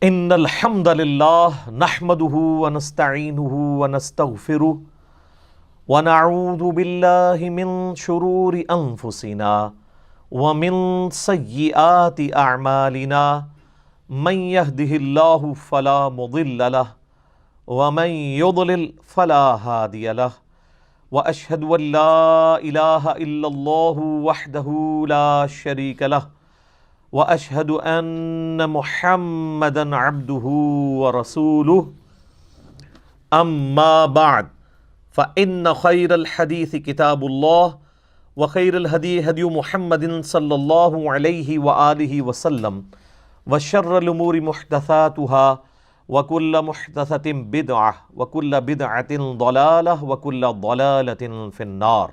ان الحمد للہ نحمده ونستعینه ونستغفره ونعوذ باللہ من شرور انفسنا ومن سیئات اعمالنا من يهده اللہ فلا مضل له ومن يضلل فلا هادی له واشهد ان لا الہ الا اللہ وحدہ لا شریک له واشهد ان محمدا عبده ورسوله اما بعد فان خير الحديث كتاب الله وخير الهدي هدي محمد صلى الله عليه وآله وسلم وشر الامور محدثاتها وكل محدثة بدعة وكل بدعة ضلالة وكل ضلالة في النار.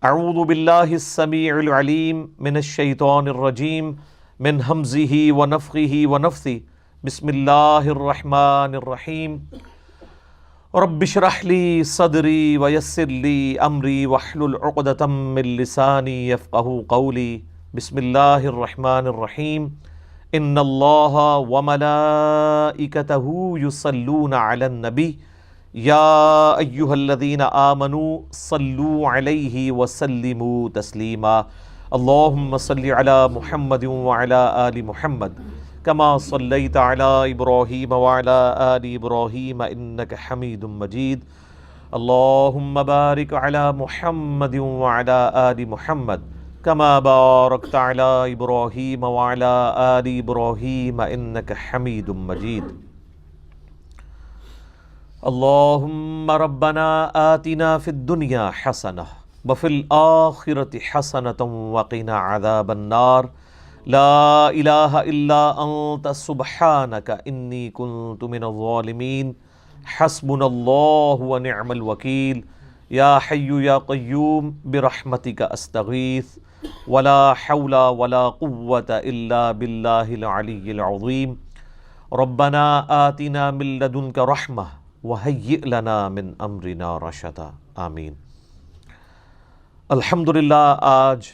اعوذ باللہ السمیع العلیم من الشیطان الرجیم من ہمزہ ونفخہ ونفثہ بسم اللہ الرحمن الرحیم رب اشرح لی صدری ویسر لی امری واحلل عقدۃ من لسانی یفقہوا قولی بسم اللہ الرحمن الرحیم ان اللہ وملائکتہ یصلون علی النبی یا ایہا الذین آمنوا صلوا علیہ وسلموا تسلیما اللہم صل علی محمد وعلی آل محمد کما صلیت علی ابراہیم وعلی آل ابراہیم انک حمید مجید اللہم بارک علی محمد وعلی آل محمد کما بارکت علی ابراہیم وعلی آل ابراہیم انک حمید مجید اللہم ربنا آتنا فی الدنیا حسنہ وفی الآخرۃ حسنۃ وقنا عذاب النار لا الہ الا انت سبحانک انی کنت من الظالمین حسبنا اللہ ونعم الوکیل یا حی یا قیوم برحمتک استغیث ولا حول ولا قوة الا باللہ العلی العظیم ربنا آتنا من لدنک رحمہ وَهَيِّئْ لَنَا مِنْ أَمْرِنَا رَشَدًا آمین. الحمدللہ آج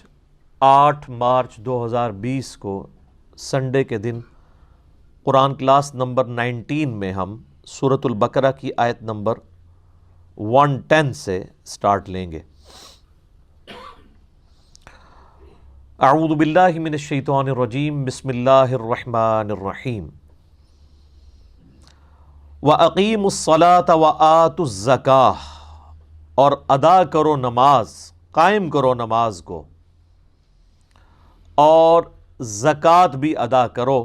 8 مارچ 2020 کو سنڈے کے دن قرآن کلاس نمبر 19 میں ہم سورۃ البقرہ کی آیت نمبر 110 سے سٹارٹ لیں گے. اعوذ باللہ من الشیطان الرجیم بسم اللہ الرحمن الرحیم وَأَقِيمُوا الصَّلَاةَ وَآتُوا الزَّكَاةَ اور ادا کرو نماز، قائم کرو نماز کو اور زکوٰۃ بھی ادا کرو.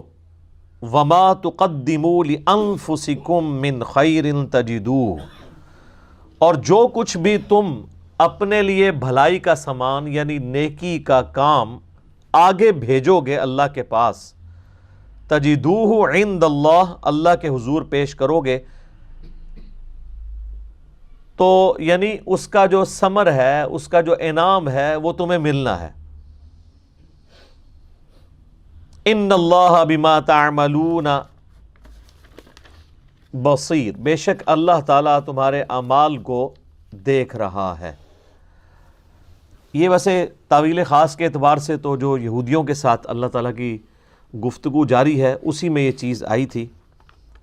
وَمَا تُقَدِّمُوا لِأَنفُسِكُم مِّن خَيْرٍ تَجِدُوهُ اور جو کچھ بھی تم اپنے لیے بھلائی کا سامان یعنی نیکی کا کام آگے بھیجو گے اللہ کے پاس، تجدوہ عند اللہ اللہ کے حضور پیش کرو گے، تو یعنی اس کا جو ثمر ہے، اس کا جو انعام ہے وہ تمہیں ملنا ہے. ان اللہ بما تعملون بصیر بے شک اللہ تعالیٰ تمہارے اعمال کو دیکھ رہا ہے. یہ ویسے تعویل خاص کے اعتبار سے تو جو یہودیوں کے ساتھ اللہ تعالیٰ کی گفتگو جاری ہے اسی میں یہ چیز آئی تھی.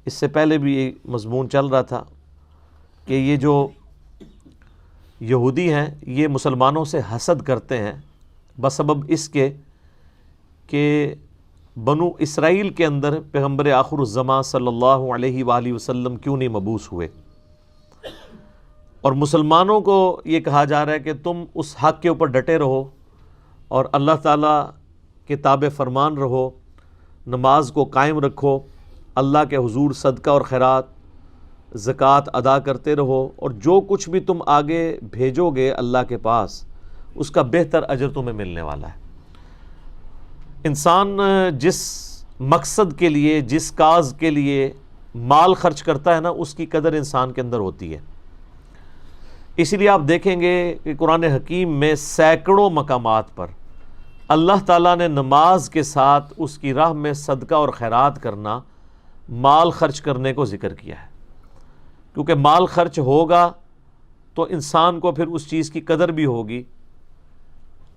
اس سے پہلے بھی یہ مضمون چل رہا تھا کہ یہ جو یہودی ہیں یہ مسلمانوں سے حسد کرتے ہیں بسبب اس کے کہ بنو اسرائیل کے اندر پیغمبر آخر الزمان صلی اللہ علیہ وآلہ وسلم کیوں نہیں مبعوث ہوئے، اور مسلمانوں کو یہ کہا جا رہا ہے کہ تم اس حق کے اوپر ڈٹے رہو اور اللہ تعالیٰ کے تابع فرمان رہو، نماز کو قائم رکھو، اللہ کے حضور صدقہ اور خیرات زکوٰۃ ادا کرتے رہو، اور جو کچھ بھی تم آگے بھیجو گے اللہ کے پاس اس کا بہتر اجر تمہیں ملنے والا ہے. انسان جس مقصد کے لیے، جس کاز کے لیے مال خرچ کرتا ہے نا، اس کی قدر انسان کے اندر ہوتی ہے. اسی لیے آپ دیکھیں گے کہ قرآن حکیم میں سینکڑوں مقامات پر اللہ تعالیٰ نے نماز کے ساتھ اس کی راہ میں صدقہ اور خیرات کرنا، مال خرچ کرنے کو ذکر کیا ہے، کیونکہ مال خرچ ہوگا تو انسان کو پھر اس چیز کی قدر بھی ہوگی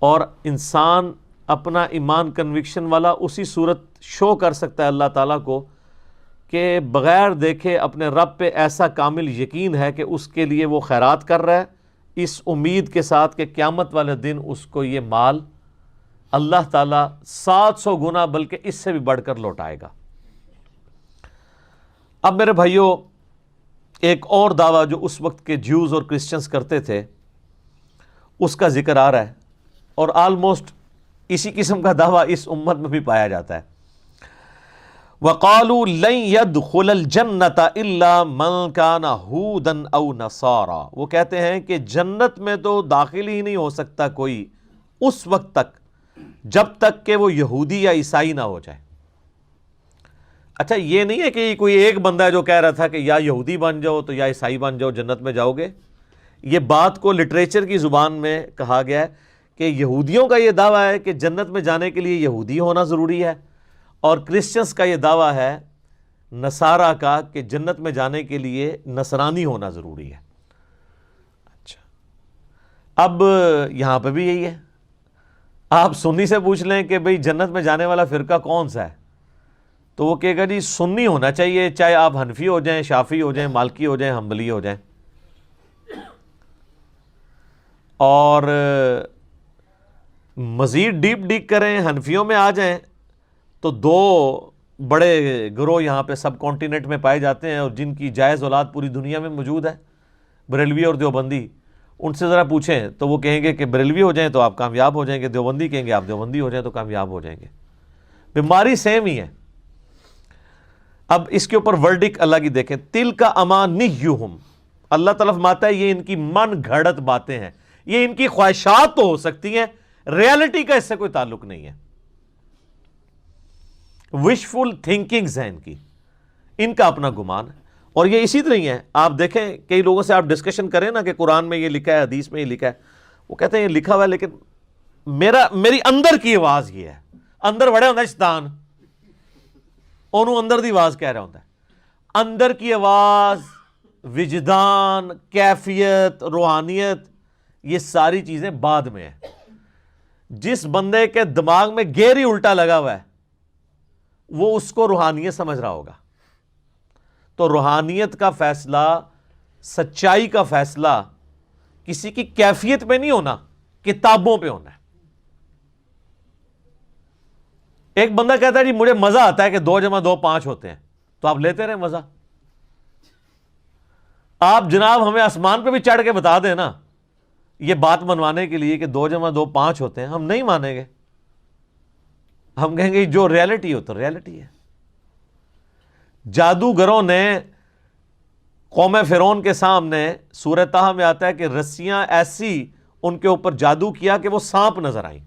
اور انسان اپنا ایمان کنوکشن والا اسی صورت شو کر سکتا ہے اللہ تعالیٰ کو کہ بغیر دیکھے اپنے رب پہ ایسا کامل یقین ہے کہ اس کے لیے وہ خیرات کر رہا ہے، اس امید کے ساتھ کہ قیامت والے دن اس کو یہ مال اللہ تعالیٰ 700 گنا بلکہ اس سے بھی بڑھ کر لوٹائے گا۔ اب میرے بھائیوں، ایک اور دعویٰ جو اس وقت کے جیوز اور کرسچنز کرتے تھے اس کا ذکر آ رہا ہے، اور آلموسٹ اسی قسم کا دعویٰ اس امت میں بھی پایا جاتا ہے۔ وَقَالُوا لَن يَدْخُلَ الْجَنَّةَ إِلَّا مَنْ كَانَ هُودًا أَوْ نَصَارَى، وہ کہتے ہیں کہ جنت میں تو داخل ہی نہیں ہو سکتا کوئی اس وقت تک جب تک کہ وہ یہودی یا عیسائی نہ ہو جائے۔ اچھا، یہ نہیں ہے کہ کوئی ایک بندہ ہے جو کہہ رہا تھا کہ یا یہودی بن جاؤ تو یا عیسائی بن جاؤ جنت میں جاؤ گے۔ یہ بات کو لٹریچر کی زبان میں کہا گیا ہے کہ یہودیوں کا یہ دعویٰ ہے کہ جنت میں جانے کے لیے یہودی ہونا ضروری ہے، اور کرسچنز کا یہ دعویٰ ہے نصارہ کا کہ جنت میں جانے کے لیے نصرانی ہونا ضروری ہے۔ اچھا، اب یہاں پہ بھی یہی ہے، آپ سنی سے پوچھ لیں کہ بھئی جنت میں جانے والا فرقہ کون سا ہے، تو وہ کہے گا جی سنی ہونا چاہیے، چاہے آپ حنفی ہو جائیں، شافعی ہو جائیں، مالکی ہو جائیں، حنبلی ہو جائیں۔ اور مزید ڈیپ ڈیک کریں، حنفیوں میں آ جائیں تو دو بڑے گروہ یہاں پہ سب کانٹیننٹ میں پائے جاتے ہیں اور جن کی جائز اولاد پوری دنیا میں موجود ہے، بریلوی اور دیوبندی۔ ان سے ذرا پوچھیں تو وہ کہیں گے کہ بریلوی ہو جائیں تو آپ کامیاب ہو جائیں گے، دیوبندی کہیں گے آپ دیوبندی ہو جائیں تو کامیاب ہو جائیں گے۔ بیماری سیم ہی ہے۔ اب اس کے اوپر ورڈک اللہ کی دیکھیں، تِلْکَ أَمَانِيُّهُمْ، اللہ تعالیٰ فرماتا ہے یہ ان کی من گھڑت باتیں ہیں، یہ ان کی خواہشات تو ہو سکتی ہیں، ریالٹی کا اس سے کوئی تعلق نہیں ہے۔ وشفل تھنکنگز ہیں ان کا اپنا گمان ہے، اور یہ اسی طرح ہی ہے۔ آپ دیکھیں کئی لوگوں سے آپ ڈسکشن کریں نا کہ قرآن میں یہ لکھا ہے، حدیث میں یہ لکھا ہے، وہ کہتے ہیں یہ لکھا ہوا ہے لیکن میری اندر کی آواز یہ ہے، اندر وڑے ہوتا ہے شیطان، انہوں اندر دی آواز کہہ رہا ہوتا ہے۔ اندر کی آواز، وجدان، کیفیت، روحانیت، یہ ساری چیزیں بعد میں ہیں۔ جس بندے کے دماغ میں گیئر ہی الٹا لگا ہوا ہے وہ اس کو روحانیت سمجھ رہا ہوگا۔ تو روحانیت کا فیصلہ، سچائی کا فیصلہ کسی کی کیفیت پہ نہیں ہونا، کتابوں پہ ہونا ہے۔ ایک بندہ کہتا ہے جی مجھے مزہ آتا ہے کہ 2 × 2 5 ہوتے ہیں، تو آپ لیتے رہیں مزہ۔ آپ جناب ہمیں آسمان پہ بھی چڑھ کے بتا دیں نا یہ بات منوانے کے لیے کہ 2 × 2 5 ہوتے ہیں، ہم نہیں مانیں گے۔ ہم کہیں گے جو ریالٹی ہو تو ریالٹی ہے۔ جادوگروں نے قوم فرعون کے سامنے، سورہ طٰہٰ میں آتا ہے کہ رسیاں ایسی ان کے اوپر جادو کیا کہ وہ سانپ نظر آئیں،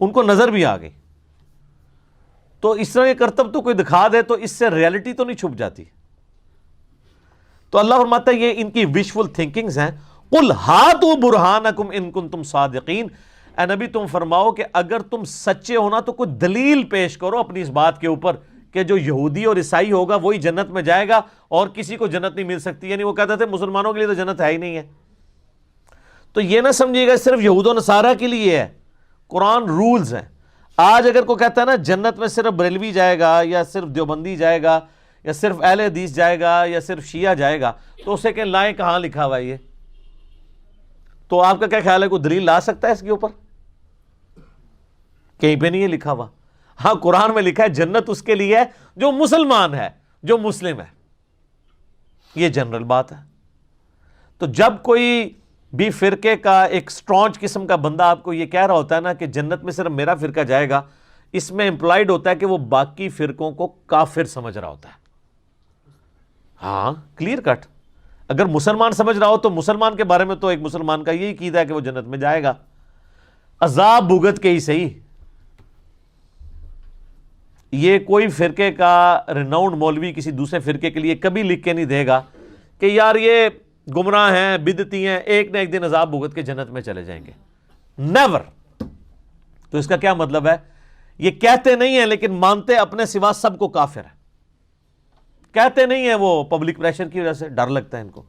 ان کو نظر بھی آ گئی۔ تو اس طرح یہ کرتب تو کوئی دکھا دے تو اس سے ریالٹی تو نہیں چھپ جاتی۔ تو اللہ فرماتا ہے یہ ان کی وشفل تھنکنگز ہیں۔ قُلْ هَاتُوا بُرْهَانَكُمْ إِن كُنتُمْ صَادِقِينَ، اے نبی تم فرماؤ کہ اگر تم سچے ہونا تو کوئی دلیل پیش کرو اپنی اس بات کے اوپر کہ جو یہودی اور عیسائی ہوگا وہی جنت میں جائے گا اور کسی کو جنت نہیں مل سکتی۔ یعنی وہ کہتے تھے مسلمانوں کے لیے تو جنت ہے ہی نہیں ہے۔ تو یہ نہ سمجھیے گا صرف یہود و نصارہ کے لیے ہے، قرآن رولز ہیں۔ آج اگر کوئی کہتا ہے نا جنت میں صرف بریلوی جائے گا یا صرف دیوبندی جائے گا یا صرف اہل حدیث جائے گا یا صرف شیعہ جائے گا، تو اسے کہ لائیں کہاں لکھا ہوا ہے یہ؟ تو آپ کا کیا خیال ہے کوئی دلیل لا سکتا ہے اس کے اوپر؟ کہیں پہ نہیں ہے لکھا ہوا۔ ہاں قرآن میں لکھا ہے جنت اس کے لیے ہے جو مسلمان ہے، جو مسلم ہے، یہ جنرل بات ہے۔ تو جب کوئی بھی فرقے کا ایک سٹرانچ قسم کا بندہ آپ کو یہ کہہ رہا ہوتا ہے نا کہ جنت میں صرف میرا فرقہ جائے گا، اس میں امپلائڈ ہوتا ہے کہ وہ باقی فرقوں کو کافر سمجھ رہا ہوتا ہے۔ ہاں کلیئر کٹ۔ اگر مسلمان سمجھ رہا ہو تو مسلمان کے بارے میں تو ایک مسلمان کا یہی عقیدہ ہے کہ وہ جنت میں جائے گا، عذاب بھگت کے ہی صحیح۔ یہ کوئی فرقے کا ریناؤنڈ مولوی کسی دوسرے فرقے کے لیے کبھی لکھ کے نہیں دے گا کہ یار یہ گمراہ ہیں، بدعتی ہیں، ایک نہ ایک دن عذاب بھگت کے جنت میں چلے جائیں گے۔ نیور۔ تو اس کا کیا مطلب ہے؟ یہ کہتے نہیں ہیں لیکن مانتے اپنے سوا سب کو کافر ہے۔ کہتے نہیں ہیں وہ پبلک پریشر کی وجہ سے، ڈر لگتا ہے ان کو،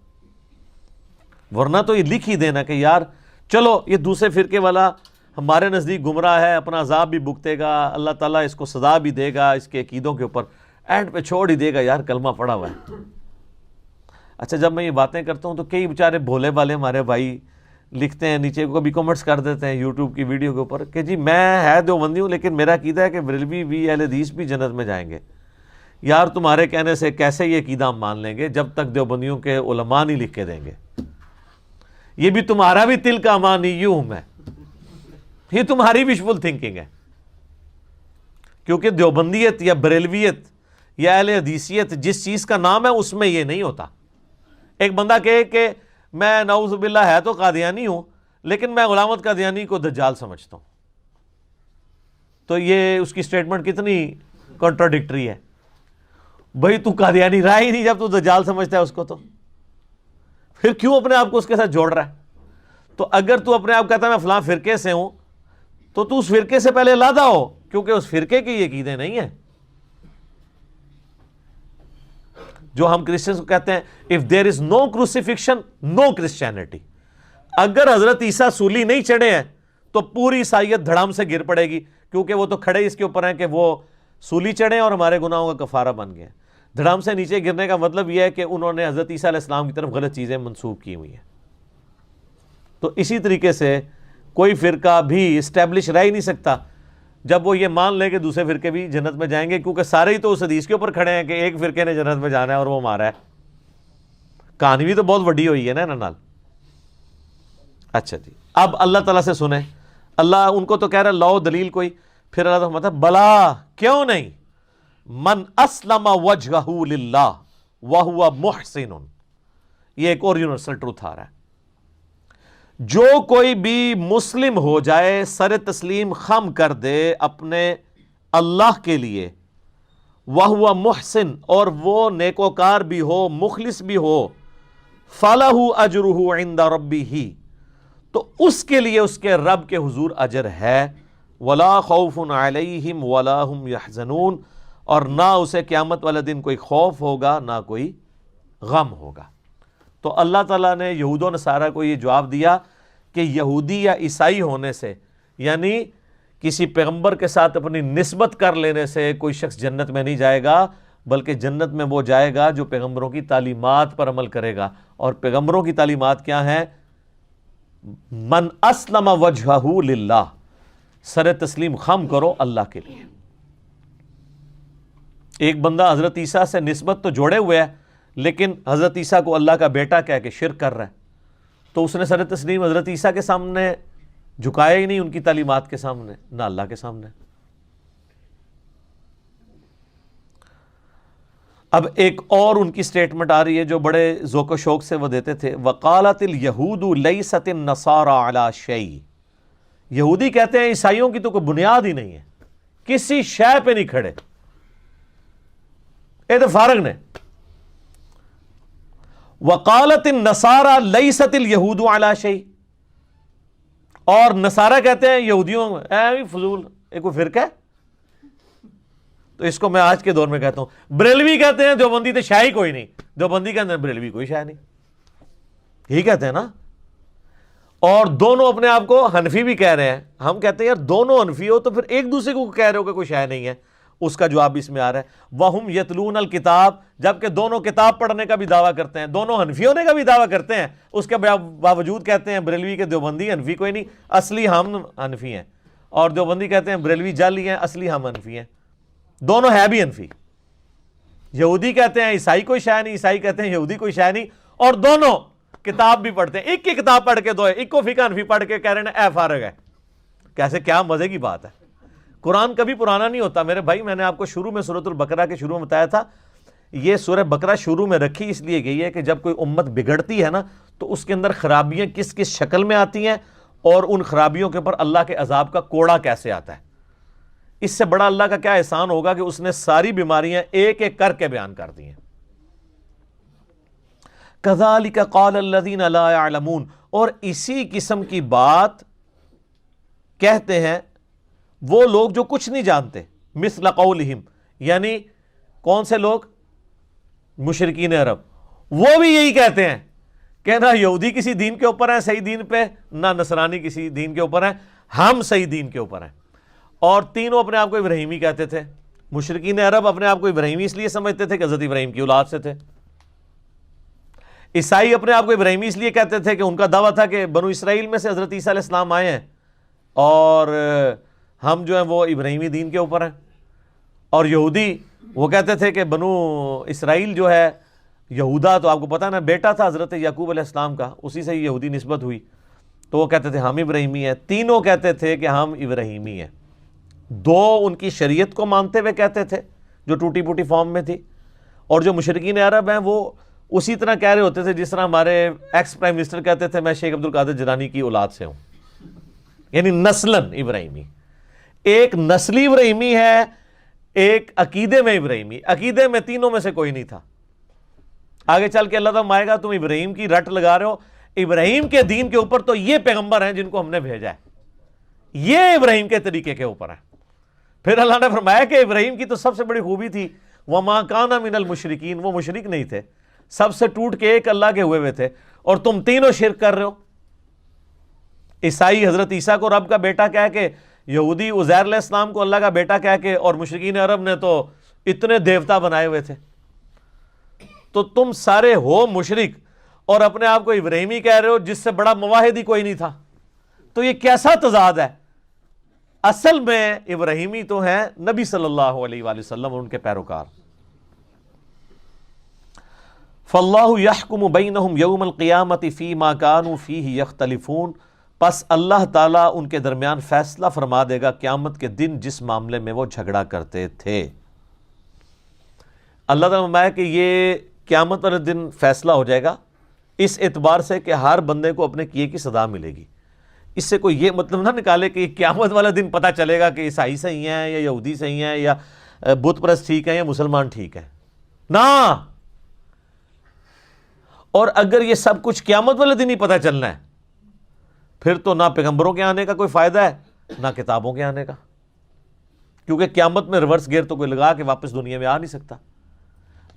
ورنہ تو یہ لکھ ہی دینا کہ یار چلو یہ دوسرے فرقے والا ہمارے نزدیک گمراہ ہے، اپنا عذاب بھی بھگتے گا، اللہ تعالیٰ اس کو سزا بھی دے گا اس کے عقیدوں کے اوپر، اینڈ پہ چھوڑ ہی دے گا یار کلمہ پڑا ہوا ہے۔ اچھا جب میں یہ باتیں کرتا ہوں تو کئی بیچارے بھولے والے ہمارے بھائی لکھتے ہیں نیچے، کبھی کمنٹس کر دیتے ہیں یوٹیوب کی ویڈیو کے اوپر کہ جی میں ہے دیوبندی ہوں لیکن میرا عقیدہ ہے کہ بریلوی بھی اہل حدیث بھی جنت میں جائیں گے۔ یار تمہارے کہنے سے کیسے یہ عقیدہ ہم مان لیں گے جب تک دیوبندیوں کے علماء نہیں لکھ کے دیں گے؟ یہ بھی تمہارا بھی تل کا امانی ہوں میں، یہ تمہاری وشفل تھنکنگ ہے، کیونکہ دیوبندیت یا بریلویت یا اہل حدیثیت جس چیز کا نام ہے اس میں یہ نہیں ہوتا۔ ایک بندہ کہے کہ میں نعوذ باللہ ہے تو قادیانی ہوں لیکن میں غلام احمد قادیانی کو دجال سمجھتا ہوں، تو یہ اس کی سٹیٹمنٹ کتنی کنٹراڈکٹری ہے۔ بھئی تو قادیانی رہا ہی نہیں جب تو دجال سمجھتا ہے اس کو، تو پھر کیوں اپنے آپ کو اس کے ساتھ جوڑ رہا ہے؟ تو اگر تو اپنے آپ کہتا ہے میں فلاں فرقے سے ہوں تو اس فرقے سے پہلے علیحدہ ہو، کیونکہ اس فرقے کی یہ عقیدے نہیں ہیں جو ہم کرسچنز کو کہتے ہیں if there is no crucifixion no Christianity۔ اگر حضرت عیسیٰ سولی نہیں چڑھے ہیں تو پوری عیسائیت دھڑام سے گر پڑے گی، کیونکہ وہ تو کھڑے اس کے اوپر ہیں کہ وہ سولی چڑھے اور ہمارے گناہوں کا کفارہ بن گئے۔ دھڑام سے نیچے گرنے کا مطلب یہ ہے کہ انہوں نے حضرت عیسیٰ علیہ السلام کی طرف غلط چیزیں منسوب کی ہوئی ہیں۔ تو اسی طریقے سے کوئی فرقہ بھی اسٹیبلش رہ ہی نہیں سکتا جب وہ یہ مان لے کہ دوسرے فرقے بھی جنت میں جائیں گے، کیونکہ سارے ہی تو اس حدیث کے اوپر کھڑے ہیں کہ ایک فرقے نے جنت میں جانا ہے اور وہ ہمارا ہے۔ کہانی بھی تو بہت بڑی ہوئی ہے نا نال۔ اچھا جی، اب اللہ تعالیٰ سے سنیں، اللہ ان کو تو کہہ رہا ہے لاؤ دلیل کوئی، پھر اللہ تعالیٰ مطلب بلا کیوں نہیں، من اسلم وجہہ للہ وہو محسن، یہ ایک اور یونیورسل ٹروتھ آ رہا ہے، جو کوئی بھی مسلم ہو جائے، سر تسلیم خم کر دے اپنے اللہ کے لیے، وَهُوَ محسن، اور وہ نیکوکار بھی ہو، مخلص بھی ہو، فَلَهُ أَجْرُهُ عِنْدَ رَبِّهِ، تو اس کے لیے اس کے رب کے حضور اجر ہے، وَلَا خَوْفٌ عَلَيْهِمْ وَلَا هُمْ يَحْزَنُونَ، اور نہ اسے قیامت والے دن کوئی خوف ہوگا نہ کوئی غم ہوگا۔ تو اللہ تعالیٰ نے یہود و نصارہ کو یہ جواب دیا کہ یہودی یا عیسائی ہونے سے، یعنی کسی پیغمبر کے ساتھ اپنی نسبت کر لینے سے کوئی شخص جنت میں نہیں جائے گا، بلکہ جنت میں وہ جائے گا جو پیغمبروں کی تعلیمات پر عمل کرے گا۔ اور پیغمبروں کی تعلیمات کیا ہیں؟ من اسلم وجہہ للہ، سر تسلیم خم کرو اللہ کے لیے۔ ایک بندہ حضرت عیسیٰ سے نسبت تو جوڑے ہوئے ہے لیکن حضرت عیسیٰ کو اللہ کا بیٹا کہہ کے شرک کر رہا ہے، تو اس نے سر تسلیم حضرت عیسیٰ کے سامنے جھکایا ہی نہیں، ان کی تعلیمات کے سامنے، نہ اللہ کے سامنے۔ اب ایک اور ان کی سٹیٹمنٹ آ رہی ہے جو بڑے ذوق و شوق سے وہ دیتے تھے، وَقَالَتِ الْيَهُودُ لَيْسَتِ النَّصَارَى عَلَى شَيْءٍ، یہودی کہتے ہیں عیسائیوں کی تو کوئی بنیاد ہی نہیں ہے، کسی شے پہ نہیں کھڑے، اے تو فارغ نے۔ وَقَالَتِ النَّصَارَى لَيْسَتِ الْيَهُودُ عَلَى شَيْءٍ، اور نصارہ کہتے ہیں یہودیوں اے فضول ایک کوئی فرقہ ہے، تو اس کو میں آج کے دور میں کہتا ہوں بریلوی کہتے ہیں دیوبندی تو شاہ ہی کوئی نہیں، دیوبندی کے اندر بریلوی کوئی شاہ نہیں، یہی کہتے ہیں نا۔ اور دونوں اپنے آپ کو حنفی بھی کہہ رہے ہیں، ہم کہتے ہیں یار دونوں حنفی ہو تو پھر ایک دوسرے کو کہہ رہے ہو کہ کوئی شاہ نہیں ہے، اس کا جواب اس میں آ رہا ہے وَهُمْ يَتْلُونَ الْكِتَابَ، جبکہ دونوں کتاب پڑھنے کا بھی دعویٰ کرتے ہیں، دونوں حنفی ہونے کا بھی دعویٰ کرتے ہیں، اس کے باوجود کہتے ہیں بریلوی کے دیوبندی حنفی کوئی نہیں، اصلی ہم حنفی ہیں، اور دیوبندی کہتے ہیں بریلوی جعلی ہیں، اصلی ہم حنفی ہیں، دونوں ہے بھی حنفی۔ یہودی کہتے ہیں عیسائی کوئی شاہ نہیں، عیسائی کہتے ہیں یہودی کوئی شاہ نہیں، اور دونوں کتاب بھی پڑھتے ہیں، ایک کی کتاب پڑھ کے دو ہے، ایک کو فقہ حنفی پڑھ کے کہہ رہے ہیں اے فارغ ہے، کیسے کیا مزے کی بات ہے۔ قرآن کبھی پرانا نہیں ہوتا میرے بھائی، میں نے آپ کو شروع میں سورۃ البقرہ کے شروع میں بتایا تھا، یہ سورہ بقرہ شروع میں رکھی اس لیے گئی ہے کہ جب کوئی امت بگڑتی ہے نا تو اس کے اندر خرابیاں کس کس شکل میں آتی ہیں اور ان خرابیوں کے اوپر اللہ کے عذاب کا کوڑا کیسے آتا ہے۔ اس سے بڑا اللہ کا کیا احسان ہوگا کہ اس نے ساری بیماریاں ایک ایک کر کے بیان کر دی ہیں۔ كَذَلِكَ قَالَ الَّذِينَ لَا يَعْلَمُونَ، اور اسی قسم کی بات کہتے ہیں وہ لوگ جو کچھ نہیں جانتے، مثل قولہم، یعنی کون سے لوگ؟ مشرکین عرب، وہ بھی یہی کہتے ہیں کہ نہ یہودی کسی دین کے اوپر ہیں صحیح دین پہ، نہ نصرانی کسی دین کے اوپر ہیں، ہم صحیح دین کے اوپر ہیں. اور تینوں اپنے آپ کو ابراہیمی کہتے تھے. مشرکین عرب اپنے آپ کو ابراہیمی اس لیے سمجھتے تھے کہ حضرت ابراہیم کی اولاد سے تھے. عیسائی اپنے آپ کو ابراہیمی اس لیے کہتے تھے کہ ان کا دعویٰ تھا کہ بنو اسرائیل میں سے حضرت عیسیٰ علیہ السلام آئے ہیں اور ہم جو ہیں وہ ابراہیمی دین کے اوپر ہیں. اور یہودی وہ کہتے تھے کہ بنو اسرائیل جو ہے یہودا تو آپ کو پتہ نا بیٹا تھا حضرت یعقوب علیہ السلام کا, اسی سے یہودی نسبت ہوئی, تو وہ کہتے تھے ہم ابراہیمی ہیں. تینوں کہتے تھے کہ ہم ابراہیمی ہیں. دو ان کی شریعت کو مانتے ہوئے کہتے تھے جو ٹوٹی پوٹی فارم میں تھی, اور جو مشرکین عرب ہیں وہ اسی طرح کہہ رہے ہوتے تھے جس طرح ہمارے ایکس پرائم منسٹر کہتے تھے میں شیخ عبد القادر جیلانی کی اولاد سے ہوں, یعنی نسلاً ابراہیمی. ایک نسلی ابراہیمی ہے, ایک عقیدے میں ابراہیمی. عقیدے میں تینوں میں سے کوئی نہیں تھا. آگے چل کے اللہ تعالیٰ آئے گا تم ابراہیم کی رٹ لگا رہے ہو, ابراہیم کے دین کے اوپر تو یہ پیغمبر ہیں جن کو ہم نے بھیجا ہے, یہ ابراہیم کے طریقے کے اوپر ہیں. پھر اللہ نے فرمایا کہ ابراہیم کی تو سب سے بڑی خوبی تھی وَمَا كَانَ مِنَ الْمُشْرِكِينَ, وہ مشرک نہیں تھے, سب سے ٹوٹ کے ایک اللہ کے ہوئے تھے. اور تم تینوں شرک کر رہے ہو. عیسائی حضرت عیسیٰ کو رب کا بیٹا کہہ کے, یہودی عزیر علیہ السلام کو اللہ کا بیٹا کہہ کے, اور مشرکین عرب نے تو اتنے دیوتا بنائے ہوئے تھے. تو تم سارے ہو مشرک اور اپنے آپ کو ابراہیمی کہہ رہے ہو جس سے بڑا مواحد ہی کوئی نہیں تھا. تو یہ کیسا تضاد ہے؟ اصل میں ابراہیمی تو ہیں نبی صلی اللہ علیہ وآلہ وسلم اور ان کے پیروکار. فاللہ یحکم بینہم یوم القیامت فیما کانوا فیہ یختلفون, پس اللہ تعالیٰ ان کے درمیان فیصلہ فرما دے گا قیامت کے دن جس معاملے میں وہ جھگڑا کرتے تھے. اللہ تعالیٰ فرمایا کہ یہ قیامت والے دن فیصلہ ہو جائے گا اس اعتبار سے کہ ہر بندے کو اپنے کیے کی سزا ملے گی. اس سے کوئی یہ مطلب نہ نکالے کہ قیامت والا دن پتہ چلے گا کہ عیسائی صحیح ہیں یا یہودی صحیح ہیں یا بت پرست ٹھیک ہیں یا مسلمان ٹھیک ہیں. نہ, اور اگر یہ سب کچھ قیامت والے دن ہی پتہ چلنا ہے پھر تو نہ پیغمبروں کے آنے کا کوئی فائدہ ہے نہ کتابوں کے آنے کا, کیونکہ قیامت میں ریورس گیئر تو کوئی لگا کے واپس دنیا میں آ نہیں سکتا.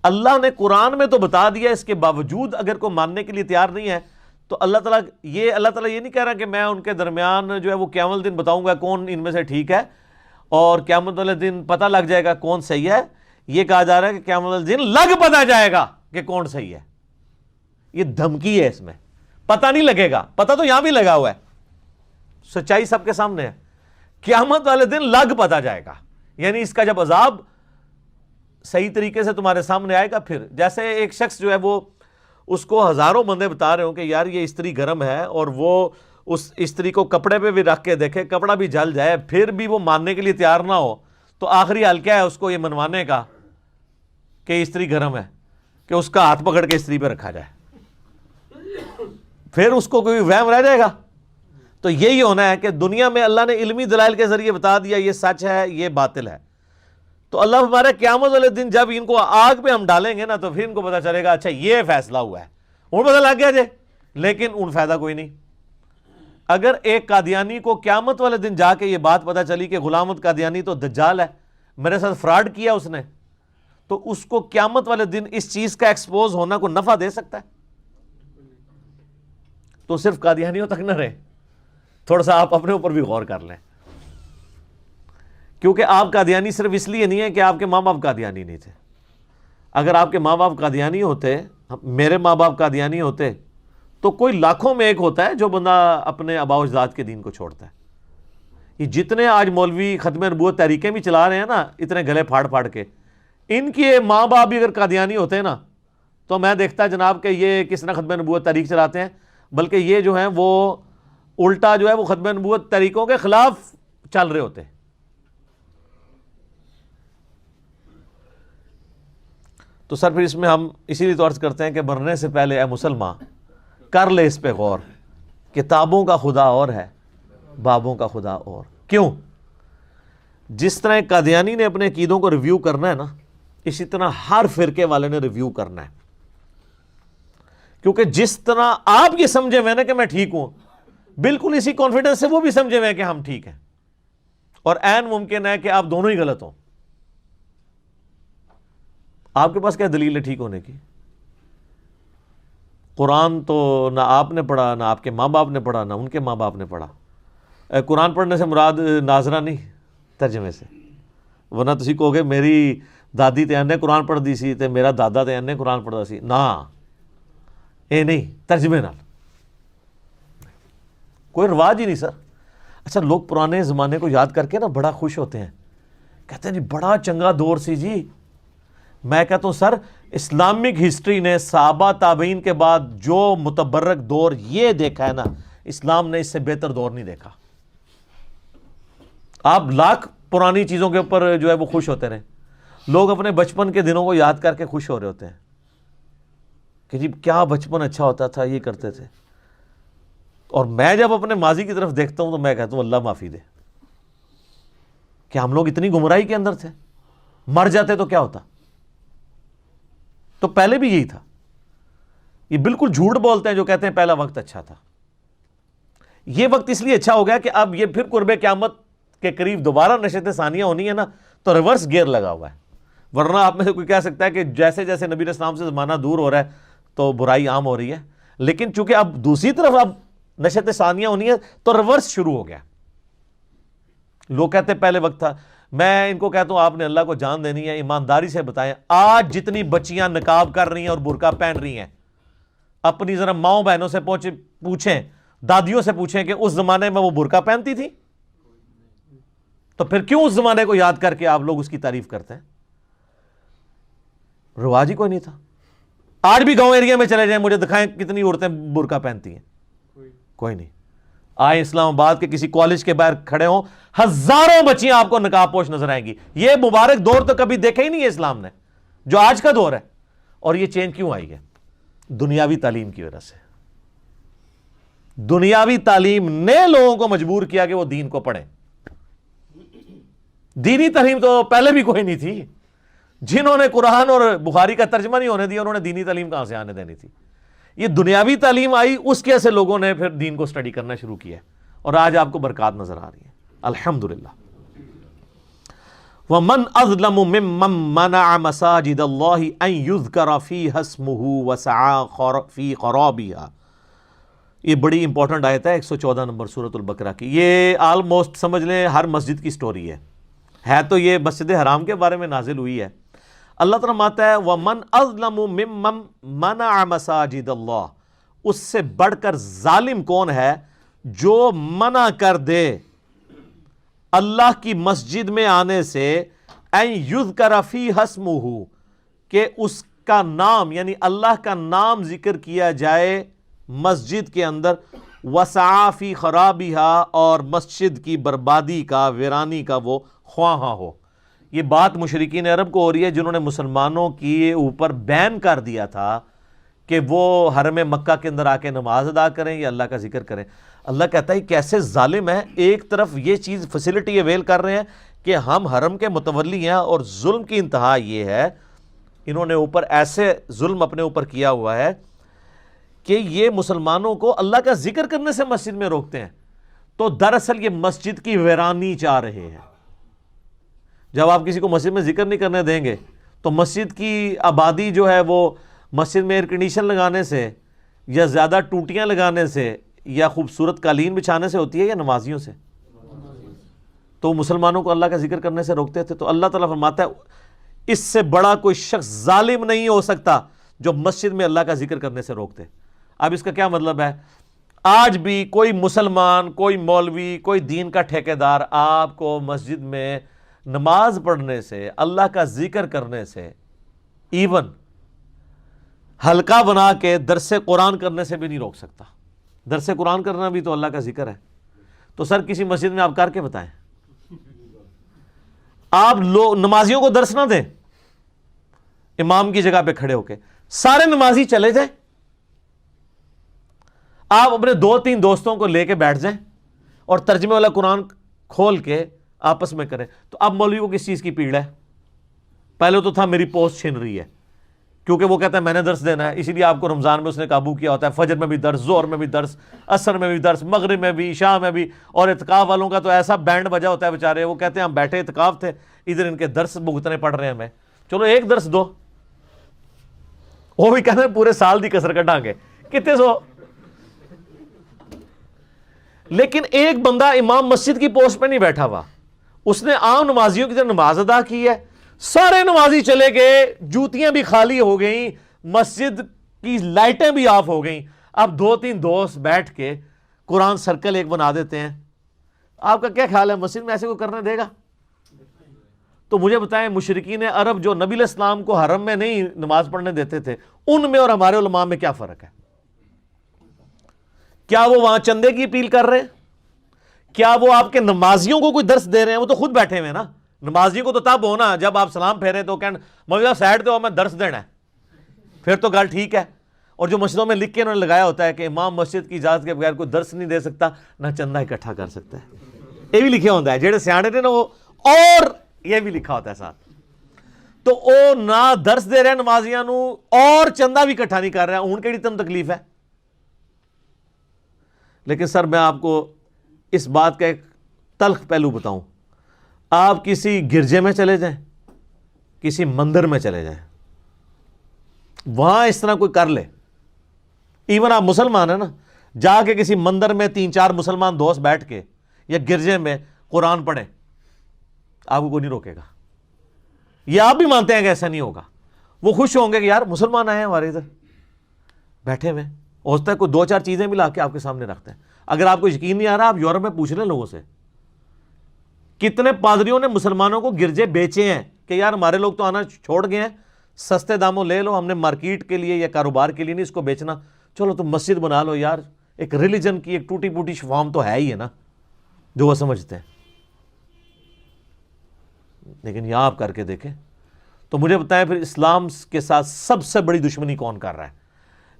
اللہ نے قرآن میں تو بتا دیا, اس کے باوجود اگر کوئی ماننے کے لیے تیار نہیں ہے تو اللہ تعالیٰ یہ نہیں کہہ رہا کہ میں ان کے درمیان جو ہے وہ قیامت دن بتاؤں گا کون ان میں سے ٹھیک ہے اور قیامت والے دن پتہ لگ جائے گا کون صحیح ہے. یہ کہا جا رہا ہے کہ قیامت والے دن لگ پتہ جائے گا کہ کون صحیح ہے. یہ دھمکی ہے, اس میں پتہ نہیں لگے گا, پتہ تو یہاں بھی لگا ہوا ہے, سچائی سب کے سامنے ہے. قیامت والے دن لگ پتہ جائے گا, یعنی اس کا جب عذاب صحیح طریقے سے تمہارے سامنے آئے گا. پھر جیسے ایک شخص جو ہے وہ اس کو ہزاروں بندے بتا رہے ہوں کہ یار یہ استری گرم ہے, اور وہ اس استری کو کپڑے پہ بھی رکھ کے دیکھے کپڑا بھی جل جائے پھر بھی وہ ماننے کے لیے تیار نہ ہو, تو آخری حل کیا ہے اس کو یہ منوانے کا کہ استری گرم ہے, کہ اس کا ہاتھ پکڑ کے استری پہ رکھا جائے, پھر اس کو کوئی وہم رہ جائے گا. تو یہی ہونا ہے کہ دنیا میں اللہ نے علمی دلائل کے ذریعے بتا دیا یہ سچ ہے یہ باطل ہے. تو اللہ ہمارے قیامت والے دن جب ان کو آگ پہ ہم ڈالیں گے نا تو پھر ان کو پتا چلے گا اچھا یہ فیصلہ ہوا ہے, ان پتہ لگ گیا جے, لیکن ان فائدہ کوئی نہیں. اگر ایک قادیانی کو قیامت والے دن جا کے یہ بات پتا چلی کہ غلام احمد قادیانی تو دجال ہے, میرے ساتھ فراڈ کیا اس نے, تو اس کو قیامت والے دن اس چیز کا ایکسپوز ہونا کو نفع دے سکتا ہے؟ تو صرف قادیانیوں تک نہ رہے, تھوڑا سا آپ اپنے اوپر بھی غور کر لیں, کیونکہ آپ قادیانی صرف اس لیے نہیں ہے کہ آپ کے ماں باپ قادیانی نہیں تھے. اگر آپ کے ماں باپ قادیانی ہوتے, میرے ماں باپ قادیانی ہوتے, تو کوئی لاکھوں میں ایک ہوتا ہے جو بندہ اپنے آباء و اجداد کے دین کو چھوڑتا ہے. یہ جتنے آج مولوی ختم نبوت تحریکیں بھی چلا رہے ہیں نا اتنے گلے پھاڑ پھاڑ کے, ان کے ماں باپ بھی اگر قادیانی ہوتے ہیں نا تو میں دیکھتا جناب کہ یہ کس طرح ختم نبوت تحریک چلاتے ہیں, بلکہ یہ جو ہیں وہ الٹا جو ہے وہ ختم نبوت تحریکوں کے خلاف چل رہے ہوتے ہیں. تو سر پھر اس میں ہم اسی لیے تو عرض کرتے ہیں کہ مرنے سے پہلے اے مسلمان کر لے اس پہ غور, کتابوں کا خدا اور ہے بابوں کا خدا اور. کیوں؟ جس طرح قادیانی نے اپنے عقیدوں کو ریویو کرنا ہے نا, اسی طرح ہر فرقے والے نے ریویو کرنا ہے. کیونکہ جس طرح آپ یہ سمجھے ہوئے نا کہ میں ٹھیک ہوں, بالکل اسی کانفیڈنس سے وہ بھی سمجھے ہوئے کہ ہم ٹھیک ہیں, اور عین ممکن ہے کہ آپ دونوں ہی غلط ہوں. آپ کے پاس کیا دلیل ہے ٹھیک ہونے کی؟ قرآن تو نہ آپ نے پڑھا, نہ آپ کے ماں باپ نے پڑھا, نہ ان کے ماں باپ نے پڑھا. قرآن پڑھنے سے مراد ناظرہ نہیں ترجمے سے، ورنہ تسی کہو گے میری دادی تے انہیں قرآن پڑھ دی سی تے میرا دادا تے انہیں قرآن پڑھدا سی، نا اے نہیں، ترجمے نال کوئی رواج ہی نہیں سر۔ اچھا لوگ پرانے زمانے کو یاد کر کے نا بڑا خوش ہوتے ہیں، کہتے ہیں جی بڑا چنگا دور سی جی۔ میں کہتا ہوں سر اسلامک ہسٹری نے صحابہ تابعین کے بعد جو متبرک دور یہ دیکھا ہے نا، اسلام نے اس سے بہتر دور نہیں دیکھا۔ آپ لاکھ پرانی چیزوں کے اوپر جو ہے وہ خوش ہوتے رہے، لوگ اپنے بچپن کے دنوں کو یاد کر کے خوش ہو رہے ہوتے ہیں کہ جی کیا بچپن اچھا ہوتا تھا، یہ کرتے تھے۔ اور میں جب اپنے ماضی کی طرف دیکھتا ہوں تو میں کہتا ہوں اللہ معافی دے کہ ہم لوگ اتنی گمراہی کے اندر تھے، مر جاتے تو کیا ہوتا۔ تو پہلے بھی یہی تھا، یہ بالکل جھوٹ بولتے ہیں جو کہتے ہیں پہلا وقت اچھا تھا۔ یہ وقت اس لیے اچھا ہو گیا کہ اب یہ پھر قرب قیامت کے قریب دوبارہ نشست ثانیہ ہونی ہے نا، تو ریورس گیئر لگا ہوا ہے۔ ورنہ آپ میں سے کوئی کہہ سکتا ہے کہ جیسے جیسے نبی علیہ السلام سے زمانہ دور ہو رہا ہے تو برائی عام ہو رہی ہے، لیکن چونکہ اب دوسری طرف اب نشست ثانیہ ہونی ہے تو ریورس شروع ہو گیا۔ لوگ کہتے ہیں پہلے وقت تھا، میں ان کو کہتا ہوں آپ نے اللہ کو جان دینی ہے، ایمانداری سے بتائیں آج جتنی بچیاں نقاب کر رہی ہیں اور برقع پہن رہی ہیں، اپنی ذرا ماؤں بہنوں سے پوچھیں، دادیوں سے پوچھیں کہ اس زمانے میں وہ برقع پہنتی تھی؟ تو پھر کیوں اس زمانے کو یاد کر کے آپ لوگ اس کی تعریف کرتے ہیں؟ رواج ہی کوئی نہیں تھا۔ آج بھی گاؤں ایریا میں چلے جائیں مجھے دکھائیں کتنی عورتیں برقع پہنتی ہیں، کوئی نہیں۔ آئے اسلام آباد کے کسی کالج کے باہر کھڑے ہوں، ہزاروں بچیاں آپ کو نقاب پوش نظر آئیں گی۔ یہ مبارک دور تو کبھی دیکھا ہی نہیں ہے اسلام نے، جو آج کا دور ہے۔ اور یہ چینج کیوں آئی ہے؟ دنیاوی تعلیم کی وجہ سے۔ دنیاوی تعلیم نے لوگوں کو مجبور کیا کہ وہ دین کو پڑھیں۔ دینی تعلیم تو پہلے بھی کوئی نہیں تھی۔ جنہوں نے قرآن اور بخاری کا ترجمہ نہیں ہونے دیا انہوں نے دینی تعلیم کہاں سے آنے دینی تھی؟ یہ دنیاوی تعلیم آئی، اس کی وجہ سے لوگوں نے پھر دین کو سٹڈی کرنا شروع کیا اور آج آپ کو برکات نظر آ رہی ہے الحمدللہ۔ وَمَنْ أَظْلَمُ مِمَّنْ مَنَعَ مَسَاجِدَ اللَّهِ أَنْ يُذْكَرَ فِيهَا اسْمُهُ وَسَعَى فِي خَرَابِهَا۔ یہ بڑی امپورٹنٹ آیت ہے 114 نمبر سورۃ البقرہ کی۔ یہ آلموسٹ سمجھ لیں ہر مسجد کی سٹوری ہے تو یہ مسجد حرام کے بارے میں نازل ہوئی ہے۔ اللہ تعالیٰ فرماتا ہے وَمَنْ أَظْلَمُ مِمَّنْ مَنَعَ مَسَاجِدَ اللَّهِ، اس سے بڑھ کر ظالم کون ہے جو منع کر دے اللہ کی مسجد میں آنے سے، اَن يُذْكَرَ فِيهَا اسْمُهُ، کہ اس کا نام یعنی اللہ کا نام ذکر کیا جائے مسجد کے اندر، وَسَعَى فِي خَرَابِهَا، اور مسجد کی بربادی کا، ویرانی کا وہ خواہاں ہو۔ یہ بات مشرکین عرب کو ہو رہی ہے جنہوں نے مسلمانوں کے اوپر بین کر دیا تھا کہ وہ حرم مکہ کے اندر آ کے نماز ادا کریں یا اللہ کا ذکر کریں۔ اللہ کہتا ہے کیسے ظالم ہے، ایک طرف یہ چیز فیسلٹی اویل کر رہے ہیں کہ ہم حرم کے متولی ہیں، اور ظلم کی انتہا یہ ہے انہوں نے اوپر ایسے ظلم اپنے اوپر کیا ہوا ہے کہ یہ مسلمانوں کو اللہ کا ذکر کرنے سے مسجد میں روکتے ہیں، تو دراصل یہ مسجد کی ویرانی چاہ رہے ہیں۔ جب آپ کسی کو مسجد میں ذکر نہیں کرنے دیں گے تو مسجد کی آبادی جو ہے وہ مسجد میں ایئر کنڈیشن لگانے سے یا زیادہ ٹوٹیاں لگانے سے یا خوبصورت قالین بچھانے سے ہوتی ہے یا نمازیوں سے؟ تو مسلمانوں کو اللہ کا ذکر کرنے سے روکتے تھے۔ تو اللہ تعالیٰ فرماتا ہے اس سے بڑا کوئی شخص ظالم نہیں ہو سکتا جو مسجد میں اللہ کا ذکر کرنے سے روکتے۔ اب اس کا کیا مطلب ہے؟ آج بھی کوئی مسلمان، کوئی مولوی، کوئی دین کا ٹھیکیدار آپ کو مسجد میں نماز پڑھنے سے، اللہ کا ذکر کرنے سے، ایون حلقہ بنا کے درس قرآن کرنے سے بھی نہیں روک سکتا۔ درس قرآن کرنا بھی تو اللہ کا ذکر ہے۔ تو سر کسی مسجد میں آپ کر کے بتائیں، آپ لوگ نمازیوں کو درس نہ دیں، امام کی جگہ پہ کھڑے ہو کے سارے نمازی چلے جائیں، آپ اپنے 2-3 دوستوں کو لے کے بیٹھ جائیں اور ترجمے والا قرآن کھول کے آپس میں کریں، تو اب مولوی کو کس چیز کی پیڑ ہے؟ پہلے تو تھا میری پوسٹ چھن رہی ہے، کیونکہ وہ کہتا ہے میں نے درس دینا ہے، اسی لیے آپ کو رمضان میں اس نے قابو کیا ہوتا ہے، فجر میں بھی درس، ظہر میں بھی درس، عصر میں بھی درس، مغرب میں بھی، عشاء میں بھی۔ اور اعتکاف والوں کا تو ایسا بینڈ بجا ہوتا ہے بیچارے، وہ کہتے ہیں ہم بیٹھے اعتکاف تھے، ادھر ان کے درس بھگتنے پڑ رہے ہیں ہمیں، چلو ایک درس دو۔ وہ بھی کہتے ہیں پورے سال دی کسر کٹاں گے، کتنے سو۔ لیکن ایک بندہ امام مسجد کی پوسٹ پہ نہیں بیٹھا ہوا, اس نے عام نمازیوں کی طرح نماز ادا کی ہے, سارے نمازی چلے گئے, جوتیاں بھی خالی ہو گئیں, مسجد کی لائٹیں بھی آف ہو گئیں, اب 2-3 دوست بیٹھ کے قرآن سرکل ایک بنا دیتے ہیں. آپ کا کیا خیال ہے مسجد میں ایسے کو کرنے دے گا؟ تو مجھے بتائیں, مشرکین عرب جو نبی علیہ السلام کو حرم میں نہیں نماز پڑھنے دیتے تھے, ان میں اور ہمارے علماء میں کیا فرق ہے؟ کیا وہ وہاں چندے کی اپیل کر رہے ہیں؟ کیا وہ آپ کے نمازیوں کو کوئی درس دے رہے ہیں؟ وہ تو خود بیٹھے ہوئے ہیں نا. نمازیوں کو تو تب ہونا جب آپ سلام پھیرے تو کہنا مولوی صاحب سائڈ دو, میں درس دینا ہے, پھر تو گل ٹھیک ہے. اور جو مسجدوں میں لکھ کے انہوں نے لگایا ہوتا ہے کہ امام مسجد کی اجازت کے بغیر کوئی درس نہیں دے سکتا, نہ چندہ اکٹھا کر سکتا ہے, یہ بھی لکھا ہوتا ہے. جہاں سیانے نے نا وہ, اور یہ بھی لکھا ہوتا ہے ساتھ. تو وہ نہ درس دے رہے ہیں نمازیاں نو, اور چندہ بھی اکٹھا نہیں کر رہے ہیں. ان کیڑی تم تکلیف ہے؟ لیکن سر میں آپ کو اس بات کا ایک تلخ پہلو بتاؤں. آپ کسی گرجے میں چلے جائیں, کسی مندر میں چلے جائیں, وہاں اس طرح کوئی کر لے, ایون آپ مسلمان ہیں نا, جا کے کسی مندر میں 3-4 مسلمان دوست بیٹھ کے یا گرجے میں قرآن پڑھیں, آپ کو کوئی نہیں روکے گا. یہ آپ بھی مانتے ہیں کہ ایسا نہیں ہوگا. وہ خوش ہوں گے کہ یار مسلمان آئے ہیں ہمارے ادھر بیٹھے ہوئے, ہو سکتا ہے کوئی 2-4 چیزیں بھی لا کے آپ کے سامنے رکھتے ہیں. اگر آپ کو یقین نہیں آ رہا, آپ یورپ میں پوچھ لیں لوگوں سے, کتنے پادریوں نے مسلمانوں کو گرجے بیچے ہیں کہ یار ہمارے لوگ تو آنا چھوڑ گئے ہیں, سستے داموں لے لو, ہم نے مارکیٹ کے لیے یا کاروبار کے لیے نہیں اس کو بیچنا, چلو تم مسجد بنا لو. یار ایک ریلیجن کی ایک ٹوٹی پوٹی فارم تو ہے ہی ہے نا جو وہ سمجھتے ہیں. لیکن یہاں آپ کر کے دیکھیں تو مجھے بتائیں پھر اسلام کے ساتھ سب سے بڑی دشمنی کون کر رہا ہے؟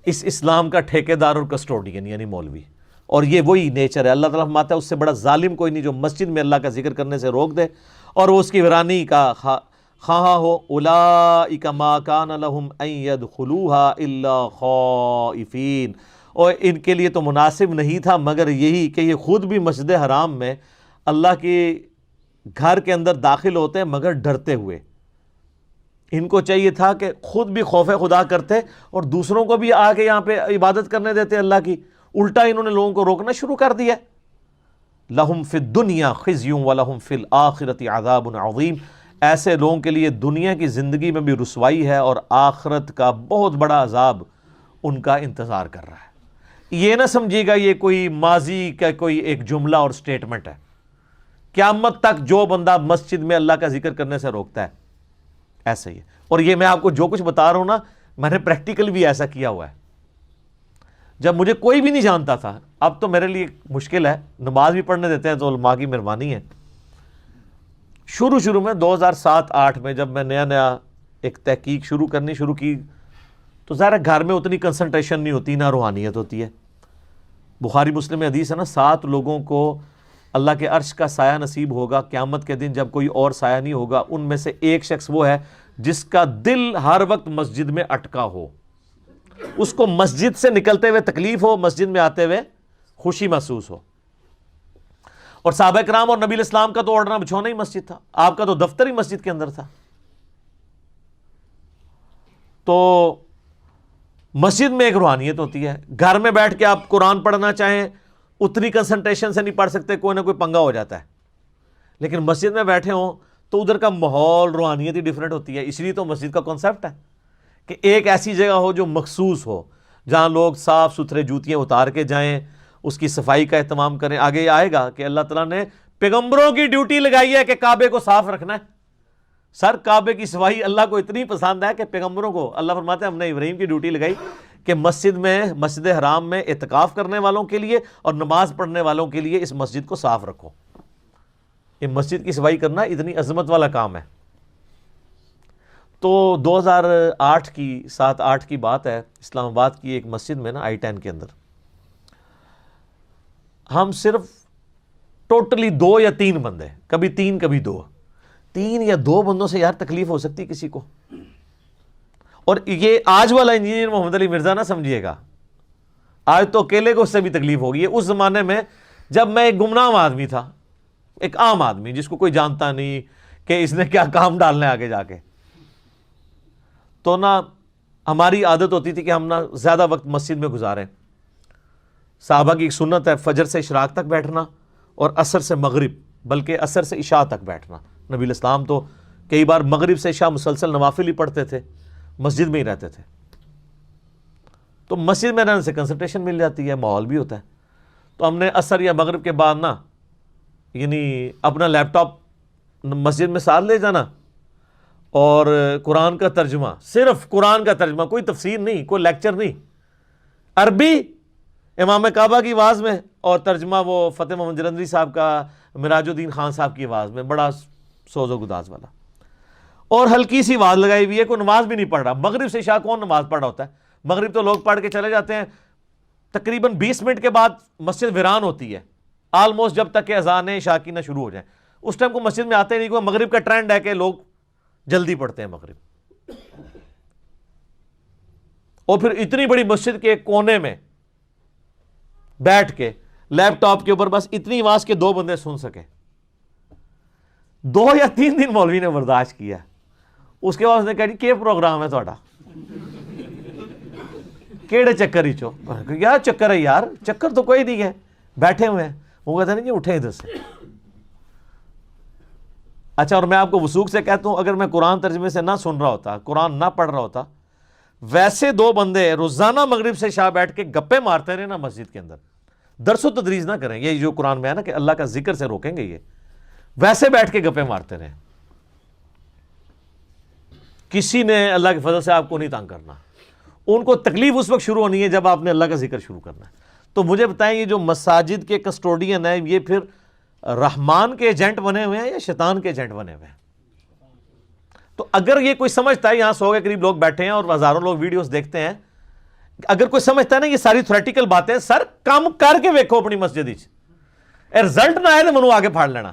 اس اسلام کا ٹھیکیدار اور کسٹوڈین یعنی مولوی. اور یہ وہی نیچر ہے. اللہ تعالیٰ فرماتا ہے اس سے بڑا ظالم کوئی نہیں جو مسجد میں اللہ کا ذکر کرنے سے روک دے اور وہ اس کی ویرانی کا خواہاں ہو. اولئک ما کان لہم ان یدخلوہا الا خائفین, اور ان کے لیے تو مناسب نہیں تھا مگر یہی کہ یہ خود بھی مسجد حرام میں اللہ کے گھر کے اندر داخل ہوتے ہیں مگر ڈرتے ہوئے. ان کو چاہیے تھا کہ خود بھی خوف خدا کرتے اور دوسروں کو بھی آ کے یہاں پہ عبادت کرنے دیتے اللہ کی. الٹا انہوں نے لوگوں کو روکنا شروع کر دیا. لہم فی الدنیا خزی ولہم فی الآخرۃ عذاب عظیم, ایسے لوگوں کے لیے دنیا کی زندگی میں بھی رسوائی ہے اور آخرت کا بہت بڑا عذاب ان کا انتظار کر رہا ہے. یہ نہ سمجھیے گا یہ کوئی ماضی کا کوئی ایک جملہ اور سٹیٹمنٹ ہے. قیامت تک جو بندہ مسجد میں اللہ کا ذکر کرنے سے روکتا ہے ایسا ہی ہے. اور یہ میں آپ کو جو کچھ بتا رہا ہوں نا, میں نے پریکٹیکل بھی ایسا کیا ہوا ہے. جب مجھے کوئی بھی نہیں جانتا تھا, اب تو میرے لیے مشکل ہے, نماز بھی پڑھنے دیتے ہیں تو علماء کی مہربانی ہے. شروع میں 2007-8 میں جب میں نیا ایک تحقیق شروع کی تو ظاہر گھر میں اتنی کنسنٹریشن نہیں ہوتی, نہ روحانیت ہوتی ہے. بخاری مسلم میں حدیث ہے نا, 7 لوگوں کو اللہ کے عرش کا سایہ نصیب ہوگا قیامت کے دن جب کوئی اور سایہ نہیں ہوگا. ان میں سے ایک شخص وہ ہے جس کا دل ہر وقت مسجد میں اٹکا ہو, اس کو مسجد سے نکلتے ہوئے تکلیف ہو, مسجد میں آتے ہوئے خوشی محسوس ہو. اور صحابہ کرام اور نبی الاسلام کا تو اوڑھنا بچھونا ہی مسجد تھا, آپ کا تو دفتر ہی مسجد کے اندر تھا. تو مسجد میں ایک روحانیت ہوتی ہے. گھر میں بیٹھ کے آپ قرآن پڑھنا چاہیں اتنی کنسنٹریشن سے نہیں پڑھ سکتے, کوئی نہ کوئی پنگا ہو جاتا ہے. لیکن مسجد میں بیٹھے ہوں تو ادھر کا ماحول روحانیت ہی ڈیفرنٹ ہوتی ہے. اس لیے تو مسجد کا کانسیپٹ ہے کہ ایک ایسی جگہ ہو جو مخصوص ہو, جہاں لوگ صاف ستھرے جوتیاں اتار کے جائیں, اس کی صفائی کا اہتمام کریں. آگے یہ آئے گا کہ اللہ تعالیٰ نے پیغمبروں کی ڈیوٹی لگائی ہے کہ کعبے کو صاف رکھنا ہے. سر کعبے کی صفائی اللہ کو اتنی پسند ہے کہ پیغمبروں کو اللہ فرماتے ہیں ہم نے ابراہیم کی ڈیوٹی لگائی کہ مسجد حرام میں اعتکاف کرنے والوں کے لیے اور نماز پڑھنے والوں کے لیے اس مسجد کو صاف رکھو. یہ مسجد کی صفائی کرنا اتنی عظمت والا کام ہے. تو 2007-8 کی بات ہے, اسلام آباد کی ایک مسجد میں نا I-10 کے اندر ہم صرف ٹوٹلی 2 یا 3 بندے, کبھی 3 کبھی 2, 3 یا 2 بندوں سے یار تکلیف ہو سکتی کسی کو. اور یہ آج والا انجینئر محمد علی مرزا نہ سمجھیے گا, آج تو اکیلے کو اس سے بھی تکلیف ہوگی. اس زمانے میں جب میں ایک گمنام آدمی تھا, ایک عام آدمی جس کو کوئی جانتا نہیں کہ اس نے کیا کام ڈالنا ہے آگے جا کے, تو نہ ہماری عادت ہوتی تھی کہ ہم نہ زیادہ وقت مسجد میں گزاریں. صحابہ کی ایک سنت ہے فجر سے اشراق تک بیٹھنا اور عصر سے مغرب، بلکہ عصر سے عشاء تک بیٹھنا۔ نبی الاسلام تو کئی بار مغرب سے عشاء مسلسل نوافل ہی پڑھتے تھے، مسجد میں ہی رہتے تھے، تو مسجد میں رہنے سے کنسنٹریشن مل جاتی ہے، ماحول بھی ہوتا ہے۔ تو ہم نے عصر یا مغرب کے بعد نا یعنی اپنا لیپ ٹاپ مسجد میں ساتھ لے جانا اور قرآن کا ترجمہ، صرف قرآن کا ترجمہ، کوئی تفسیر نہیں، کوئی لیکچر نہیں، عربی امام کعبہ کی آواز میں، اور ترجمہ وہ فتح محمد جلندری صاحب کا، مراج الدین خان صاحب کی آواز میں، بڑا سوز و گداز والا، اور ہلکی سی آواز لگائی ہوئی ہے، کوئی نماز بھی نہیں پڑھ رہا۔ مغرب سے عشاء کون نماز پڑھ رہا ہوتا ہے؟ مغرب تو لوگ پڑھ کے چلے جاتے ہیں، تقریباً 20 منٹ کے بعد مسجد ویران ہوتی ہے، آلموسٹ جب تک کہ اذان عشاء کی نہ شروع ہو جائیں، اس ٹائم کو مسجد میں آتے نہیں، کوئی مغرب کا ٹرینڈ ہے کہ لوگ جلدی پڑھتے ہیں مغرب، اور پھر اتنی بڑی مسجد کے ایک کونے میں بیٹھ کے لیپ ٹاپ کے اوپر بس اتنی آواز کے 2 بندے سن سکے۔ 2 یا 3 دن مولوی نے برداشت کیا، اس کے بعد اس نے کہا جی کیا پروگرام ہے تھوڑا، کیڑے چکر ہی چو، یار چکر ہے یار، چکر تو کوئی نہیں ہے، بیٹھے ہوئے ہیں۔ وہ کہتے ہیں جی اٹھے ادھر سے۔ اچھا، اور میں آپ کو وثوق سے کہتا ہوں، اگر میں قرآن ترجمے سے نہ سن رہا ہوتا، قرآن نہ پڑھ رہا ہوتا، ویسے 2 بندے روزانہ مغرب سے عشاء بیٹھ کے گپے مارتے رہے نا مسجد کے اندر، درس و تدریس نہ کریں، یہ جو قرآن میں ہے نا کہ اللہ کا ذکر سے روکیں گے، یہ ویسے بیٹھ کے گپے مارتے رہے، کسی نے اللہ کے فضل سے آپ کو نہیں تنگ کرنا۔ ان کو تکلیف اس وقت شروع ہونی ہے جب آپ نے اللہ کا ذکر شروع کرنا ہے۔ تو مجھے بتائیں، یہ جو مساجد کے کسٹوڈین ہیں، یہ پھر رحمان کے ایجنٹ بنے ہوئے ہیں یا شیطان کے ایجنٹ بنے ہوئے ہیں؟ تو اگر یہ کوئی سمجھتا ہے، یہاں 100 کے قریب لوگ بیٹھے ہیں اور ہزاروں لوگ ویڈیوز دیکھتے ہیں، اگر کوئی سمجھتا ہے نا یہ ساری تھیوریٹیکل باتیں، سر کام کر کے ویکھو اپنی مسجد ہی، رزلٹ نہ آئے تو منو آگے پھاڑ لینا۔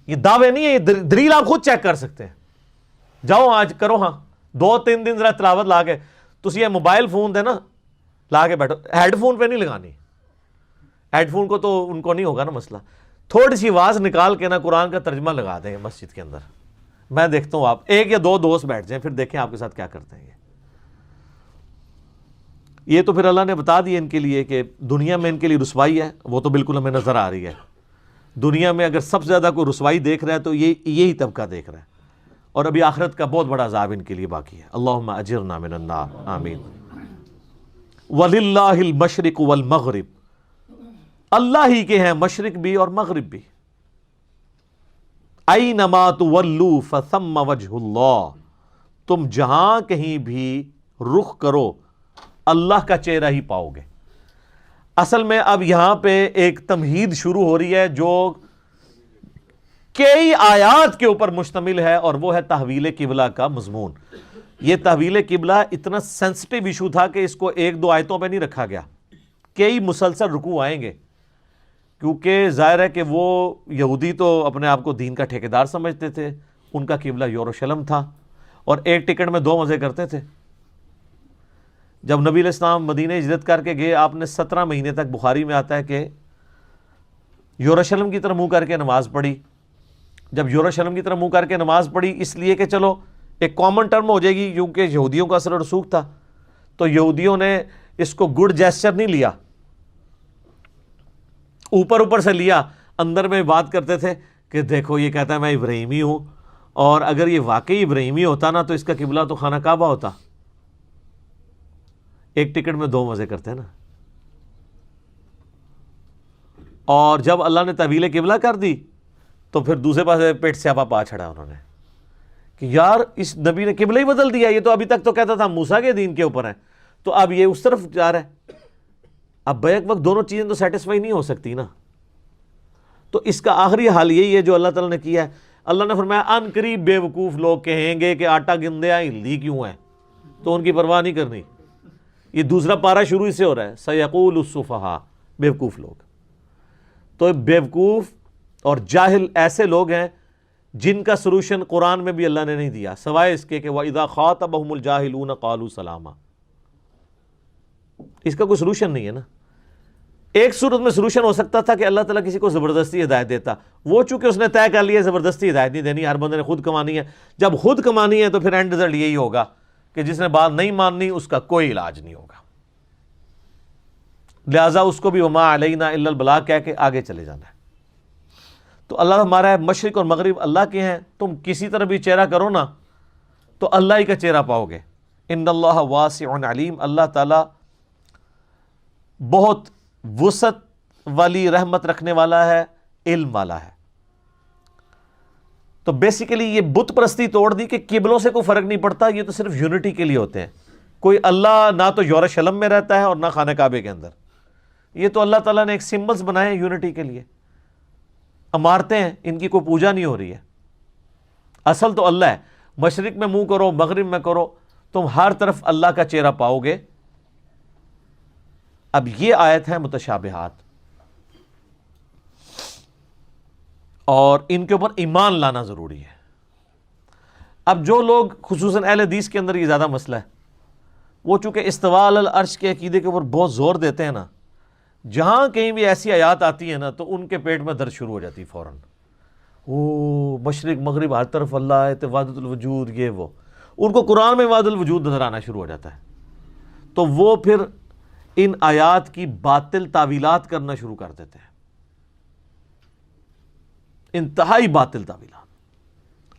یہ دعوے نہیں ہے، یہ دلیل آپ خود چیک کر سکتے ہیں۔ جاؤ آج کرو، ہاں 2-3 دن ذرا تلاوت لا کے، تسی یہ موبائل فون دے نا لا کے بیٹھو، ہیڈ فون پہ نہیں لگانی، ہیڈ فون کو تو ان کو نہیں ہوگا نا مسئلہ، تھوڑی سی آواز نکال کے نا قرآن کا ترجمہ لگا دیں مسجد کے اندر، میں دیکھتا ہوں آپ 1 یا 2 دوست بیٹھ جائیں، پھر دیکھیں آپ کے ساتھ کیا کرتے ہیں۔ یہ تو پھر اللہ نے بتا دیا ان کے لیے کہ دنیا میں ان کے لیے رسوائی ہے، وہ تو بالکل ہمیں نظر آ رہی ہے۔ دنیا میں اگر سب سے زیادہ کوئی رسوائی دیکھ رہا ہے تو یہی طبقہ دیکھ رہا ہے، اور ابھی آخرت کا بہت بڑا عذاب ان کے لیے باقی ہے۔ اللہم اجرنا من النار، آمین۔ وَلِلَّهِ الْمَشْرِقُ وَالْمَغْرِبُ، اللہ ہی کے ہیں مشرق بھی اور مغرب بھی۔ اَيْنَمَا تُوَلُّوا فَثَمَّ وَجْهُ اللَّهِ، تم جہاں کہیں بھی رخ کرو اللہ کا چہرہ ہی پاؤ گے۔ اصل میں اب یہاں پہ ایک تمہید شروع ہو رہی ہے جو کئی آیات کے اوپر مشتمل ہے، اور وہ ہے تحویل قبلہ کا مضمون۔ یہ تحویل قبلہ اتنا سینسٹیو ایشو تھا کہ اس کو 1-2 آیتوں پہ نہیں رکھا گیا، کئی مسلسل رکوع آئیں گے، کیونکہ ظاہر ہے کہ وہ یہودی تو اپنے آپ کو دین کا ٹھیکیدار سمجھتے تھے، ان کا قبلہ یروشلم تھا، اور ایک ٹکٹ میں 2 مزے کرتے تھے۔ جب نبی علیہ السلام مدینہ ہجرت کر کے گئے، آپ نے 17 مہینے تک، بخاری میں آتا ہے کہ یروشلم کی طرف منہ کر کے نماز پڑھی۔ جب یروشلم کی طرف منہ کر کے نماز پڑھی، اس لیے کہ چلو ایک کامن ٹرم ہو جائے گی، کیونکہ یہودیوں کا اثر و رسوخ تھا، تو یہودیوں نے اس کو گڈ جیسچر نہیں لیا، اوپر سے لیا، اندر میں بات کرتے تھے کہ دیکھو یہ کہتا ہے میں ابراہیمی ہوں، اور اگر یہ واقعی ابراہیمی ہوتا نا تو اس کا قبلہ تو خانہ کعبہ ہوتا۔ ایک ٹکٹ میں 2 مزے کرتے ہیں نا۔ اور جب اللہ نے تحویل قبلہ کر دی تو پھر دوسرے پاس پیٹ سیاپا پا چھڑا انہوں نے کہ یار اس نبی نے قبلہ ہی بدل دیا، یہ تو ابھی تک تو کہتا تھا موسیٰ کے دین کے اوپر ہے، تو اب یہ اس طرف جا رہا ہے۔ اب بیک وقت دونوں چیزیں تو سیٹسفائی نہیں ہو سکتی نا، تو اس کا آخری حال یہی ہے جو اللہ تعالیٰ نے کیا ہے۔ اللہ نے فرمایا ان قریب بے وقوف لوگ کہیں گے کہ آٹا گندیا ہلدی کیوں ہے، تو ان کی پرواہ نہیں کرنی۔ یہ دوسرا پارہ شروع سے ہو رہا ہے، سیقول السفہاء، بے وقوف لوگ۔ تو بے وقوف اور جاہل ایسے لوگ ہیں جن کا سلوشن قرآن میں بھی اللہ نے نہیں دیا، سوائے اس کے کہ وَإِذَا خَاطَبَهُمُ الْجَاهِلُونَ قَالُوا سَلَامًا، اس کا کوئی سلوشن نہیں ہے نا۔ ایک صورت میں سلوشن ہو سکتا تھا کہ اللہ تعالیٰ کسی کو زبردستی ہدایت دیتا، وہ چونکہ اس نے طے کر لیا زبردستی ہدایت نہیں دینی، ہر بندے نے خود کمانی ہے۔ جب خود کمانی ہے تو پھر اینڈ رزلٹ یہی ہوگا کہ جس نے بات نہیں ماننی اس کا کوئی علاج نہیں ہوگا۔ لہٰذا اس کو بھی وما علینا الا البلاغ کہہ کے آگے چلے جانا ہے۔ تو اللہ ہمارا ہے، مشرق اور مغرب اللہ کے ہیں، تم کسی طرح بھی چہرہ کرو نا تو اللہ ہی کا چہرہ پاؤ گے۔ ان اللہ واسع علیم، اللہ تعالیٰ بہت وسعت والی رحمت رکھنے والا ہے، علم والا ہے۔ تو بیسیکلی یہ بت پرستی توڑ دی کہ قبلوں سے کوئی فرق نہیں پڑتا، یہ تو صرف یونٹی کے لیے ہوتے ہیں۔ کوئی اللہ نہ تو یورشلم میں رہتا ہے اور نہ خانہ کعبے کے اندر، یہ تو اللہ تعالیٰ نے ایک سمبلز بنائے ہیں یونٹی کے لیے، عمارتیں ہیں، ان کی کوئی پوجا نہیں ہو رہی ہے، اصل تو اللہ ہے۔ مشرق میں منہ کرو، مغرب میں کرو، تم ہر طرف اللہ کا چہرہ پاؤ گے۔ اب یہ آیت ہے متشابہات، اور ان کے اوپر ایمان لانا ضروری ہے۔ اب جو لوگ خصوصاً اہل حدیث کے اندر یہ زیادہ مسئلہ ہے، وہ چونکہ استواء علی العرش کے عقیدے کے اوپر بہت زور دیتے ہیں نا، جہاں کہیں بھی ایسی آیات آتی ہیں نا تو ان کے پیٹ میں درد شروع ہو جاتی فوراً۔ او مشرق مغرب ہر طرف اللہ ہے، وحدت الوجود، یہ وہ، ان کو قرآن میں وحدت الوجود نظر آنا شروع ہو جاتا ہے، تو وہ پھر ان آیات کی باطل تعویلات کرنا شروع کر دیتے ہیں، انتہائی باطل تعویلات۔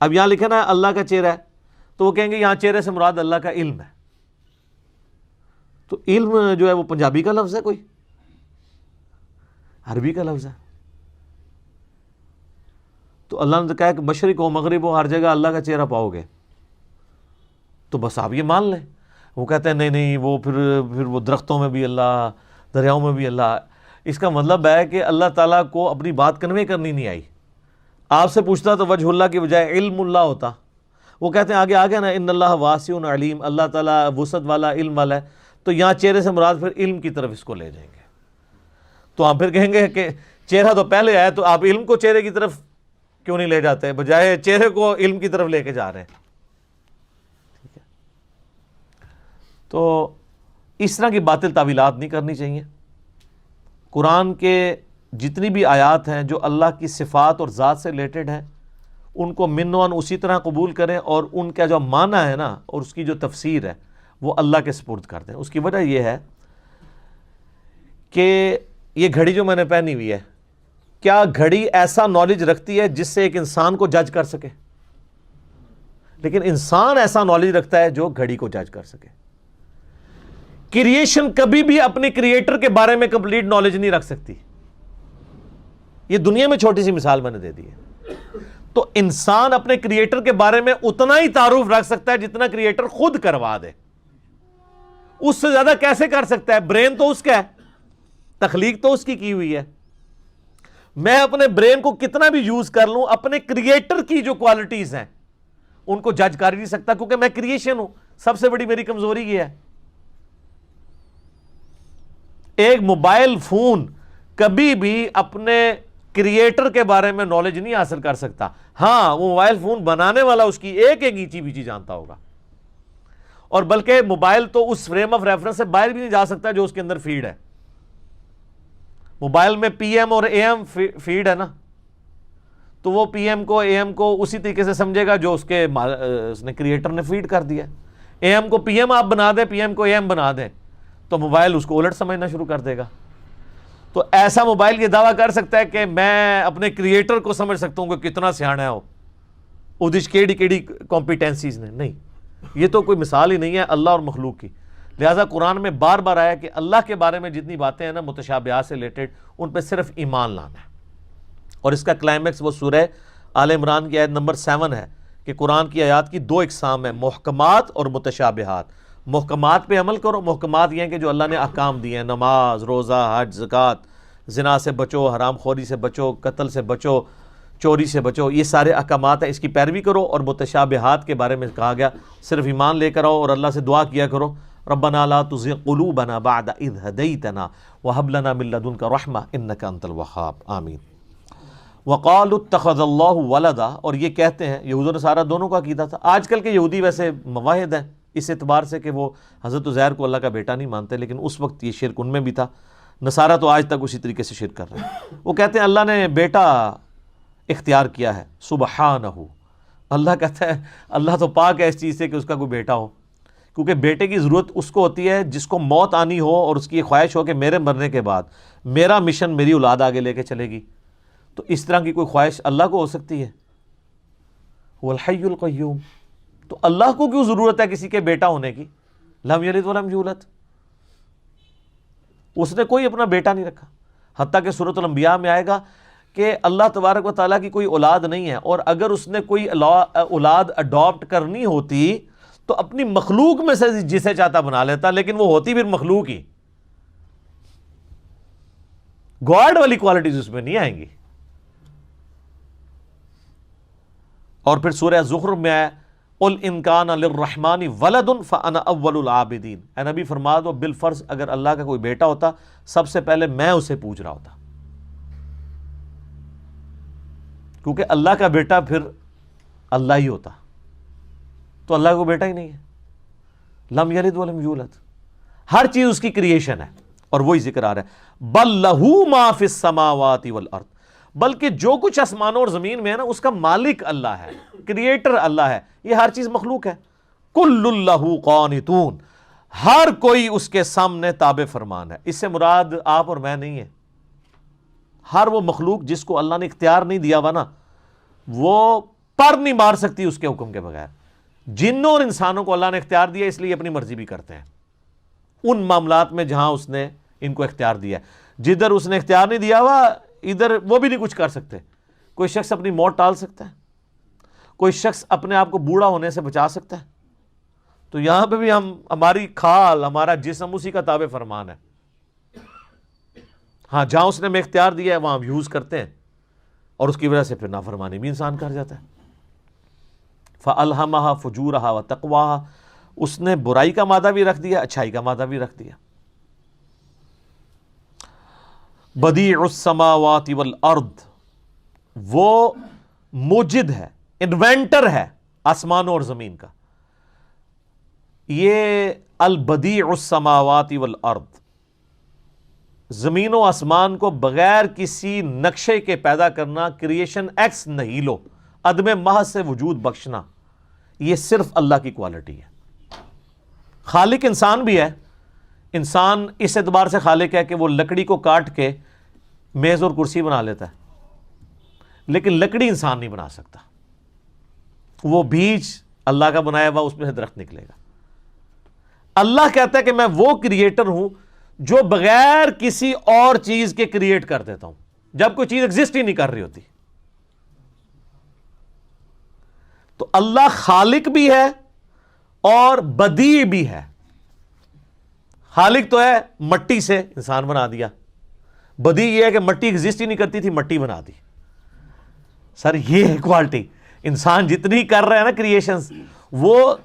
اب یہاں لکھا نا اللہ کا چہرہ ہے، تو وہ کہیں گے یہاں چہرے سے مراد اللہ کا علم ہے، تو علم جو ہے وہ پنجابی کا لفظ ہے، کوئی عربی کا لفظ ہے؟ تو اللہ نے کہا کہ مشرق ہو مغرب ہو ہر جگہ اللہ کا چہرہ پاؤ گے، تو بس آپ یہ مان لیں۔ وہ کہتے ہیں نہیں نہیں، وہ پھر وہ درختوں میں بھی اللہ، دریاؤں میں بھی اللہ۔ اس کا مطلب ہے کہ اللہ تعالیٰ کو اپنی بات کنوے کرنی نہیں آئی۔ آپ سے پوچھتا تو وجہ اللہ کی بجائے علم اللہ ہوتا۔ وہ کہتے ہیں آگے نا ان اللہ واسع علیم، اللہ تعالیٰ وسعت والا، علم والا ہے، تو یہاں چہرے سے مراد پھر علم کی طرف اس کو لے جائیں گے۔ تو ہم پھر کہیں گے کہ چہرہ تو پہلے آیا، تو آپ علم کو چہرے کی طرف کیوں نہیں لے جاتے، بجائے چہرے کو علم کی طرف لے کے جا رہے ہیں؟ ٹھیک ہے، تو اس طرح کی باطل تعویلات نہیں کرنی چاہیے۔ قرآن کے جتنی بھی آیات ہیں جو اللہ کی صفات اور ذات سے ریلیٹڈ ہیں، ان کو منوان اسی طرح قبول کریں، اور ان کا جو معنی ہے نا اور اس کی جو تفسیر ہے وہ اللہ کے سپرد کر دیں۔ اس کی وجہ یہ ہے کہ یہ گھڑی جو میں نے پہنی ہوئی ہے، کیا گھڑی ایسا نالج رکھتی ہے جس سے ایک انسان کو جج کر سکے؟ لیکن انسان ایسا نالج رکھتا ہے جو گھڑی کو جج کر سکے۔ کریشن کبھی بھی اپنے کریٹر کے بارے میں کمپلیٹ نالج نہیں رکھ سکتی۔ یہ دنیا میں چھوٹی سی مثال میں نے دے دی ہے۔ تو انسان اپنے کریٹر کے بارے میں اتنا ہی تعارف رکھ سکتا ہے جتنا کریٹر خود کروا دے، اس سے زیادہ کیسے کر سکتا ہے؟ برین تو اس کا ہے، تخلیق تو اس کی ہوئی ہے۔ میں اپنے برین کو کتنا بھی یوز کر لوں، اپنے کریٹر کی جو کوالٹیز ہیں ان کو جج کر ہی نہیں سکتا، کیونکہ میں کریشن ہوں۔ سب سے بڑی میری کمزوری یہ ہے۔ ایک موبائل فون کبھی بھی اپنے کریٹر کے بارے میں نالج نہیں حاصل کر سکتا۔ ہاں، وہ موبائل فون بنانے والا اس کی ایک اینچی بیچی جانتا ہوگا، اور بلکہ موبائل تو اس فریم آف ریفرنس سے باہر بھی نہیں جا سکتا جو اس کے اندر فیڈ ہے۔ موبائل میں پی ایم اور اے ایم فیڈ ہے نا، تو وہ پی ایم کو اے ایم کو اسی طریقے سے سمجھے گا جو اس نے کریٹر نے فیڈ کر دیا۔ اے ایم کو پی ایم آپ بنا دیں، پی ایم کو اے ایم بنا دیں، تو موبائل اس کو الٹ سمجھنا شروع کر دے گا۔ تو ایسا موبائل یہ دعویٰ کر سکتا ہے کہ میں اپنے کریٹر کو سمجھ سکتا ہوں کہ کتنا سیاح ہے وہ کیڑی کمپیٹنسیز نے؟ نہیں، یہ تو کوئی مثال ہی نہیں ہے اللہ اور مخلوق کی۔ لہٰذا قرآن میں بار بار آیا کہ اللہ کے بارے میں جتنی باتیں ہیں نا متشابہات سے ریلیٹڈ، ان پہ صرف ایمان لانا ہے۔ اور اس کا کلائمیکس وہ سورہ آل عمران کی آیت نمبر 7 ہے کہ قرآن کی آیات کی 2 اقسام ہیں، محکمات اور متشابہات۔ محکمات پہ عمل کرو، محکمات یہ ہیں کہ جو اللہ نے احکام دیے ہیں، نماز، روزہ، حج، زکوٰۃ، زنا سے بچو، حرام خوری سے بچو، قتل سے بچو، چوری سے بچو، یہ سارے احکامات ہیں، اس کی پیروی کرو۔ اور متشابہات کے بارے میں کہا گیا صرف ایمان لے کر آؤ اور اللہ سے دعا کیا کرو، ربنا لا تزغ قلوبنا بعد اذ ہدیتنا وہب لنا من لدنک رحمہ انک انت الوہاب، آمین۔ وقالوا اتخذ اللہ ولدا، اور یہ کہتے ہیں، یہود و نصارہ دونوں کا عقیدہ تھا۔ آج کل کے یہودی ویسے مواحد ہیں اس اعتبار سے کہ وہ حضرت عزیر کو اللہ کا بیٹا نہیں مانتے، لیکن اس وقت یہ شرک ان میں بھی تھا۔ نصارہ تو آج تک اسی طریقے سے شرک کر رہے ہیں۔ وہ کہتے ہیں اللہ نے بیٹا اختیار کیا ہے، سبحانہ، اللہ کہتا ہے اللہ تو پاک ہے اس چیز سے کہ اس کا کوئی بیٹا ہو، کیونکہ بیٹے کی ضرورت اس کو ہوتی ہے جس کو موت آنی ہو اور اس کی یہ خواہش ہو کہ میرے مرنے کے بعد میرا مشن میری اولاد آگے لے کے چلے گی. تو اس طرح کی کوئی خواہش اللہ کو ہو سکتی ہے؟ هو الحی القیوم. تو اللہ کو کیوں ضرورت ہے کسی کے بیٹا ہونے کی؟ لم یلد ولم یولد. اس نے کوئی اپنا بیٹا نہیں رکھا. حتیٰ کہ سورۃ الانبیاء میں آئے گا کہ اللہ تبارک و تعالیٰ کی کوئی اولاد نہیں ہے، اور اگر اس نے کوئی اولاد اڈاپٹ کرنی ہوتی تو اپنی مخلوق میں سے جسے چاہتا بنا لیتا، لیکن وہ ہوتی پھر مخلوق ہی. گاڈ والی کوالٹیز اس میں نہیں آئیں گی. اور پھر سورہ زخرف میں آیا قل ان کان للرحمن ولد فانا اول العابدین. اے نبی فرما دو بالفرض اگر اللہ کا کوئی بیٹا ہوتا سب سے پہلے میں اسے پوچھ رہا ہوتا، کیونکہ اللہ کا بیٹا پھر اللہ ہی ہوتا. تو اللہ کو بیٹا ہی نہیں ہے. لم یلد ولم یولد. ہر چیز اس کی کریشن ہے، اور وہی ذکر آ رہا ہے بل لہ ما فی السماوات والارض. بلکہ جو کچھ آسمانوں اور زمین میں ہے نا اس کا مالک اللہ ہے، کریٹر اللہ ہے. یہ ہر چیز مخلوق ہے. کل لہ قانتون. ہر کوئی اس کے سامنے تابع فرمان ہے. اس سے مراد آپ اور میں نہیں ہے. ہر وہ مخلوق جس کو اللہ نے اختیار نہیں دیا ہوا نا، وہ پر نہیں مار سکتی اس کے حکم کے بغیر. جنوں اور انسانوں کو اللہ نے اختیار دیا، اس لیے اپنی مرضی بھی کرتے ہیں ان معاملات میں جہاں اس نے ان کو اختیار دیا. جدھر اس نے اختیار نہیں دیا ہوا ادھر وہ بھی نہیں کچھ کر سکتے. کوئی شخص اپنی موت ٹال سکتا ہے، کوئی شخص اپنے آپ کو بوڑھا ہونے سے بچا سکتا ہے. تو یہاں پہ بھی ہماری کھال، ہمارا جسم اسی کا تابع فرمان ہے. ہاں جہاں اس نے ہمیں اختیار دیا ہے وہاں ہم یوز کرتے ہیں، اور اس کی وجہ سے پھر نافرمانی بھی انسان کر جاتا ہے. فَأَلْهَمَهَا فُجُورَهَا وَتَقْوَاهَا. اس نے برائی کا مادہ بھی رکھ دیا، اچھائی کا مادہ بھی رکھ دیا. بدیع السماوات والارض. وہ موجد ہے، انوینٹر ہے آسمانوں اور زمین کا. یہ البدیع السماوات والارض، زمین و آسمان کو بغیر کسی نقشے کے پیدا کرنا، کریشن ایکس نہیلو، عدم محض سے وجود بخشنا، یہ صرف اللہ کی کوالٹی ہے. خالق انسان بھی ہے. انسان اس اعتبار سے خالق ہے کہ وہ لکڑی کو کاٹ کے میز اور کرسی بنا لیتا ہے، لیکن لکڑی انسان نہیں بنا سکتا. وہ بیج اللہ کا بنایا ہوا، اس میں سے درخت نکلے گا. اللہ کہتا ہے کہ میں وہ کریٹر ہوں جو بغیر کسی اور چیز کے کریٹ کر دیتا ہوں، جب کوئی چیز ایگزسٹ ہی نہیں کر رہی ہوتی. تو اللہ خالق بھی ہے اور بدیع بھی ہے. خالق تو ہے، مٹی سے انسان بنا دیا. بدیع یہ ہے کہ مٹی ایگزسٹ ہی نہیں کرتی تھی، مٹی بنا دی. سر یہ ہے کوالٹی. انسان جتنی کر رہا ہے نا کریشنز، وہ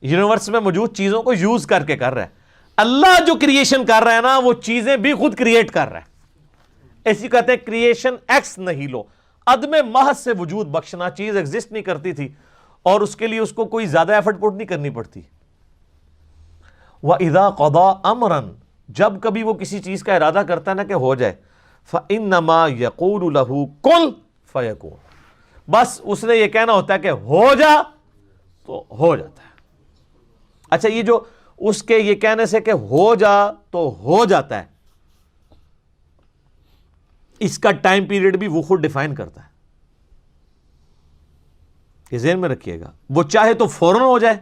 یونیورس میں موجود چیزوں کو یوز کر کے کر رہا ہے. اللہ جو کریشن کر رہا ہے نا وہ چیزیں بھی خود کریٹ کر رہا ہے. ایسی کہتے ہیں کریشن ایکس نہیلو، عدم محض سے وجود بخشنا. چیز ایگزسٹ نہیں کرتی تھی اور اس کے لیے اس کو کوئی زیادہ ایفرٹ پٹ نہیں کرنی پڑتی. وَإِذَا قَضَى أَمْرًا. جب کبھی وہ کسی چیز کا ارادہ کرتا ہے نا کہ ہو جائے، فَإِنَّمَا يَقُولُ لَهُ كُن فَيَكُونُ. بس اس نے یہ کہنا ہوتا ہے کہ ہو جا تو ہو جاتا ہے. اچھا یہ جو اس کے یہ کہنے سے کہ ہو جا تو ہو جاتا ہے، اس کا ٹائم پیریڈ بھی وہ خود ڈیفائن کرتا ہے. یہ ذہن میں رکھیے گا. وہ چاہے تو فوراً ہو جائے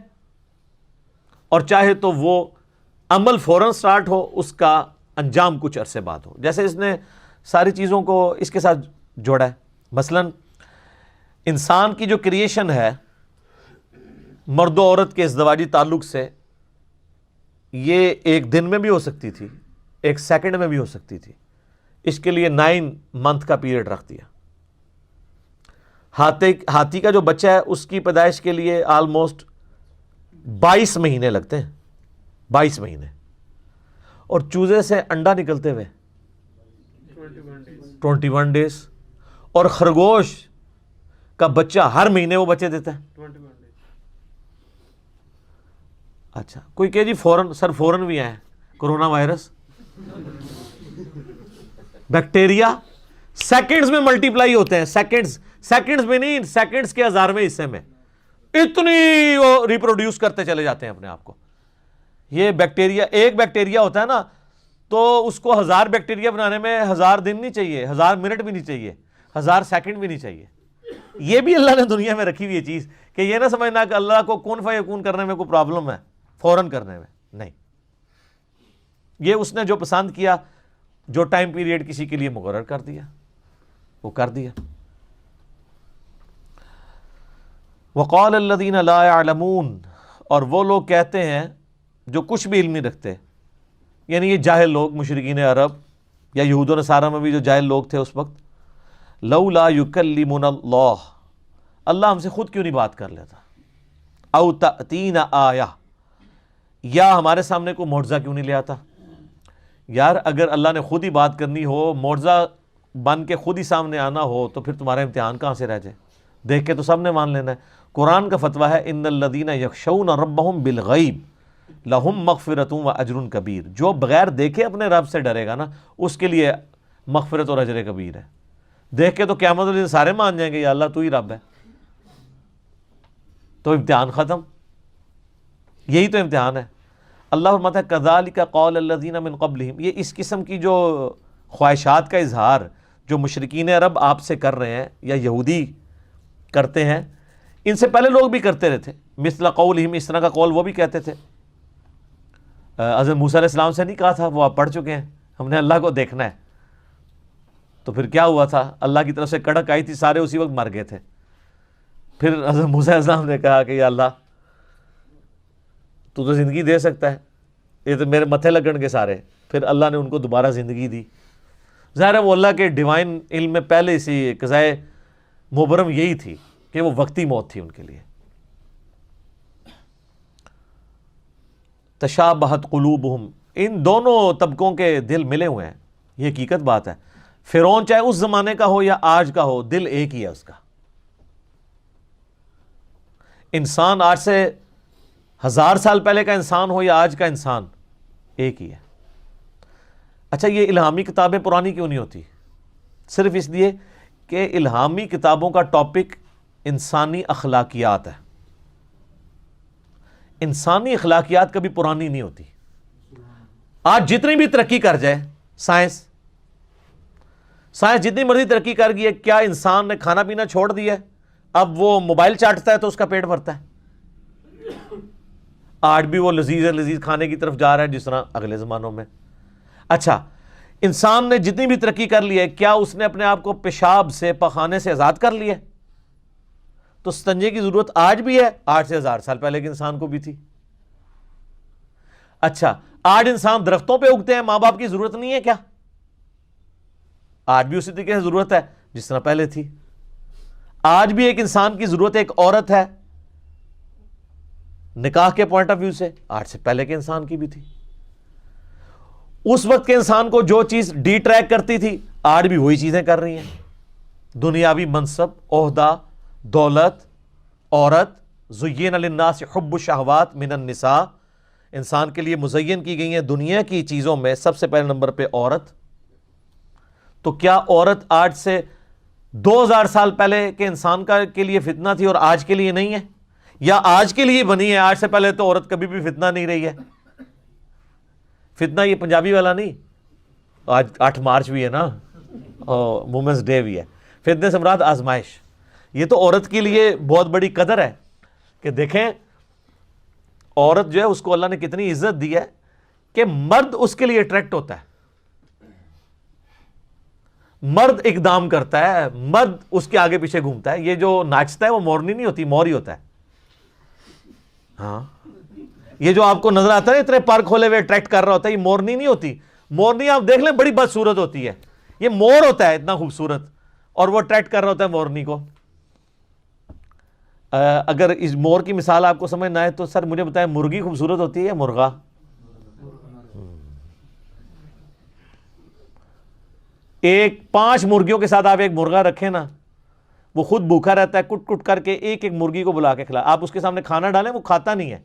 اور چاہے تو وہ عمل فوراً سٹارٹ ہو، اس کا انجام کچھ عرصے بعد ہو. جیسے اس نے ساری چیزوں کو اس کے ساتھ جوڑا ہے. مثلا انسان کی جو کریشن ہے مرد و عورت کے ازدواجی تعلق سے، یہ ایک دن میں بھی ہو سکتی تھی، ایک سیکنڈ میں بھی ہو سکتی تھی. اس کے لیے 9 منتھ کا پیریڈ رکھ دیا. ہاتھی کا جو بچہ ہے اس کی پیدائش کے لیے آلموسٹ 22 مہینے لگتے ہیں. 22 مہینے. اور چوزے سے انڈا نکلتے ہوئے 21 ڈیز. اور خرگوش کا بچہ ہر مہینے وہ بچے دیتا ہے. اچھا کوئی کہ جی فوراً، سر فوراً بھی آئے کرونا وائرس، بیکٹیریا سیکنڈز میں ملٹی پلائی ہوتے ہیں. سیکنڈز میں نہیں، سیکنڈز کے 1000ویں حصے میں. اتنی وہ ریپروڈیوس کرتے چلے جاتے ہیں اپنے آپ کو. یہ بیکٹیریا، ایک بیکٹیریا ہوتا ہے نا تو اس کو 1000 بیکٹیریا بنانے میں 1000 دن نہیں چاہیے، 1000 منٹ بھی نہیں چاہیے، 1000 سیکنڈ بھی نہیں چاہیے. یہ بھی اللہ نے دنیا میں رکھی ہوئی یہ چیز کہ یہ نہ سمجھنا کہ اللہ کو کن فیکون کرنے میں کوئی پرابلم ہے، فوراً کرنے میں نہیں. یہ اس نے جو پسند کیا، جو ٹائم پیریڈ کسی کے لیے مقرر کر دیا وہ کر دیا. وقال الذین لا يعلمون، اور وہ لوگ کہتے ہیں جو کچھ بھی علم نہیں رکھتے، یعنی یہ جاہل لوگ، مشرکین عرب یا یہود و نصارہ میں بھی جو جاہل لوگ تھے اس وقت، لولا یکلمنا اللہ، اللہ ہم سے خود کیوں نہیں بات کر لیتا، او تأتینا آیہ، یا ہمارے سامنے کوئی معجزہ کیوں نہیں لے آتا. یار اگر اللہ نے خود ہی بات کرنی ہو، معجزہ بن کے خود ہی سامنے آنا ہو، تو پھر تمہارا امتحان کہاں سے رہ جائے؟ دیکھ کے تو سب نے مان لینا ہے. قرآن کا فتویٰ ہے ان الذین یخشون ربہم بالغیب لہم مغفرۃ و اجر کبیر. جو بغیر دیکھے اپنے رب سے ڈرے گا نا اس کے لیے مغفرت اور اجر کبیر ہے. دیکھ کے تو قیامت والے دن سارے مان جائیں گے یا اللہ تو ہی رب ہے، تو امتحان ختم. یہی تو امتحان ہے. اللہ فرماتا ہے کذالک قول الذین من قبلہم، یہ اس قسم کی جو خواہشات کا اظہار جو مشرکین عرب آپ سے کر رہے ہیں یا یہودی کرتے ہیں، ان سے پہلے لوگ بھی کرتے رہتے. مثل قولہم، اس طرح کا قول وہ بھی کہتے تھے. حضرت موسیٰ علیہ السلام سے نہیں کہا تھا، وہ آپ پڑھ چکے ہیں، ہم نے اللہ کو دیکھنا ہے. تو پھر کیا ہوا تھا؟ اللہ کی طرف سے کڑک آئی تھی، سارے اسی وقت مر گئے تھے. پھر حضرت موسیٰ علیہ السلام نے کہا کہ یا اللہ تو زندگی دے سکتا ہے، یہ تو میرے متھے لگن گے سارے. پھر اللہ نے ان کو دوبارہ زندگی دی. ظاہر ہے وہ اللہ کے ڈیوائن علم میں پہلے سے قضائے مبرم یہی تھی کہ وہ وقتی موت تھی ان کے لیے. تشابہت قلوبہم، ان دونوں طبقوں کے دل ملے ہوئے ہیں، یہ حقیقت بات ہے. فرعون چاہے اس زمانے کا ہو یا آج کا ہو، دل ایک ہی ہے اس کا. انسان آج سے 1000 سال پہلے کا انسان ہو یا آج کا انسان، ایک ہی ہے. اچھا یہ الہامی کتابیں پرانی کیوں نہیں ہوتی؟ صرف اس لیے کہ الہامی کتابوں کا ٹاپک انسانی اخلاقیات ہے. انسانی اخلاقیات کبھی پرانی نہیں ہوتی. آج جتنی بھی ترقی کر جائے سائنس جتنی مرضی ترقی کر گئی ہے، کیا انسان نے کھانا پینا چھوڑ دیا ہے؟ اب وہ موبائل چاٹتا ہے تو اس کا پیٹ بھرتا ہے. آج بھی وہ لذیذ کھانے کی طرف جا رہا ہے جس طرح اگلے زمانوں میں. اچھا انسان نے جتنی بھی ترقی کر لی ہے، کیا اس نے اپنے آپ کو پیشاب سے، پخانے سے آزاد کر لیا؟ تو استنجے کی ضرورت آج بھی ہے، آج سے 1000 سال پہلے کے انسان کو بھی تھی. اچھا آج انسان درختوں پہ اگتے ہیں، ماں باپ کی ضرورت نہیں ہے کیا؟ آج بھی اسی طریقے سے ضرورت ہے جس طرح پہلے تھی. آج بھی ایک انسان کی ضرورت ایک عورت ہے نکاح کے پوائنٹ آف ویو سے، آج سے پہلے کے انسان کی بھی تھی. اس وقت کے انسان کو جو چیز ڈی ٹریک کرتی تھی آج بھی وہی چیزیں کر رہی ہیں. دنیاوی منصب، عہدہ، دولت، عورت. زین للناس حب الشہوات من النساء، انسان کے لیے مزین کی گئی ہیں دنیا کی چیزوں میں سب سے پہلے نمبر پہ عورت. تو کیا عورت آج سے 2000 سال پہلے کے انسان کے لیے فتنہ تھی اور آج کے لیے نہیں ہے؟ یا آج کے لیے بنی ہے، آج سے پہلے تو عورت کبھی بھی فتنہ نہیں رہی ہے؟ فتنہ یہ پنجابی والا نہیں، آج 8 مارچ بھی ہے نا، وومنس ڈے بھی ہے. فتنے سے مراد آزمائش. یہ تو عورت کے لیے بہت بڑی قدر ہے کہ دیکھیں عورت جو ہے اس کو اللہ نے کتنی عزت دی ہے کہ مرد اس کے لیے اٹریکٹ ہوتا ہے، مرد اقدام کرتا ہے، مرد اس کے آگے پیچھے گھومتا ہے. یہ جو ناچتا ہے وہ مورنی نہیں ہوتی، مور ہی ہوتا ہے. ہاں یہ جو آپ کو نظر آتا ہے اتنے پر کھولے ہوئے اٹریکٹ کر رہا ہوتا ہے، یہ مورنی نہیں ہوتی. مورنی آپ دیکھ لیں بڑی بدصورت ہوتی ہے، یہ مور ہوتا ہے اتنا خوبصورت اور وہ اٹریکٹ کر رہا ہوتا ہے مورنی کو. اگر اس مور کی مثال آپ کو سمجھ نہ آئے تو سر مجھے بتائیں مرغی خوبصورت ہوتی ہے یا مرغا؟ ایک 5 مرغیوں کے ساتھ آپ ایک مرغا رکھیں نا، وہ خود بھوکا رہتا ہے، کٹ کٹ کر کے ایک ایک مرغی کو بلا کے کھلا. آپ اس کے سامنے کھانا ڈالیں وہ کھاتا نہیں ہے،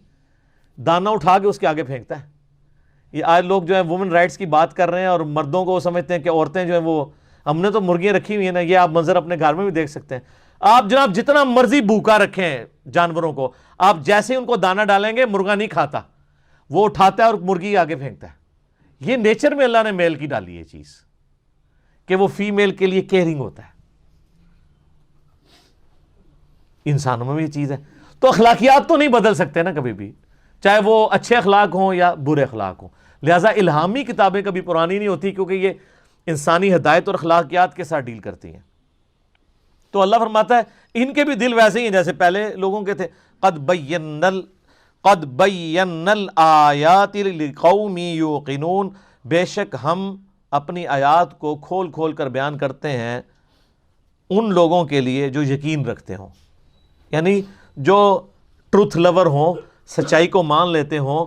دانا اٹھا کے اس کے آگے پھینکتا ہے. یہ آج لوگ جو ہے وومن رائٹس کی بات کر رہے ہیں اور مردوں کو سمجھتے ہیں کہ عورتیں جو ہیں وہ، ہم نے تو مرغیاں رکھی ہوئی ہیں نا. یہ آپ منظر اپنے گھر میں بھی دیکھ سکتے ہیں. آپ جناب جتنا مرضی بھوکا رکھیں جانوروں کو، آپ جیسے ان کو دانہ ڈالیں گے مرغا نہیں کھاتا، وہ اٹھاتا ہے اور مرغی آگے پھینکتا ہے۔ یہ نیچر میں اللہ نے میل کی ڈالی ہے چیز کہ وہ فیمیل کے لیے کیئرنگ ہوتا ہے۔ انسانوں میں بھی یہ چیز ہے۔ تو اخلاقیات تو نہیں بدل سکتے نا کبھی بھی، چاہے وہ اچھے اخلاق ہوں یا برے اخلاق ہوں۔ لہٰذا الہامی کتابیں کبھی پرانی نہیں ہوتی، کیونکہ یہ انسانی ہدایت اور اخلاقیات کے ساتھ ڈیل کرتی ہیں۔ تو اللہ فرماتا ہے ان کے بھی دل ویسے ہی ہیں جیسے پہلے لوگوں کے تھے۔ قد بینا الآیات لقوم یوقنون، بے شک ہم اپنی آیات کو کھول کھول کر بیان کرتے ہیں ان لوگوں کے لیے جو یقین رکھتے ہوں، یعنی جو ٹروتھ لور ہوں، سچائی کو مان لیتے ہوں،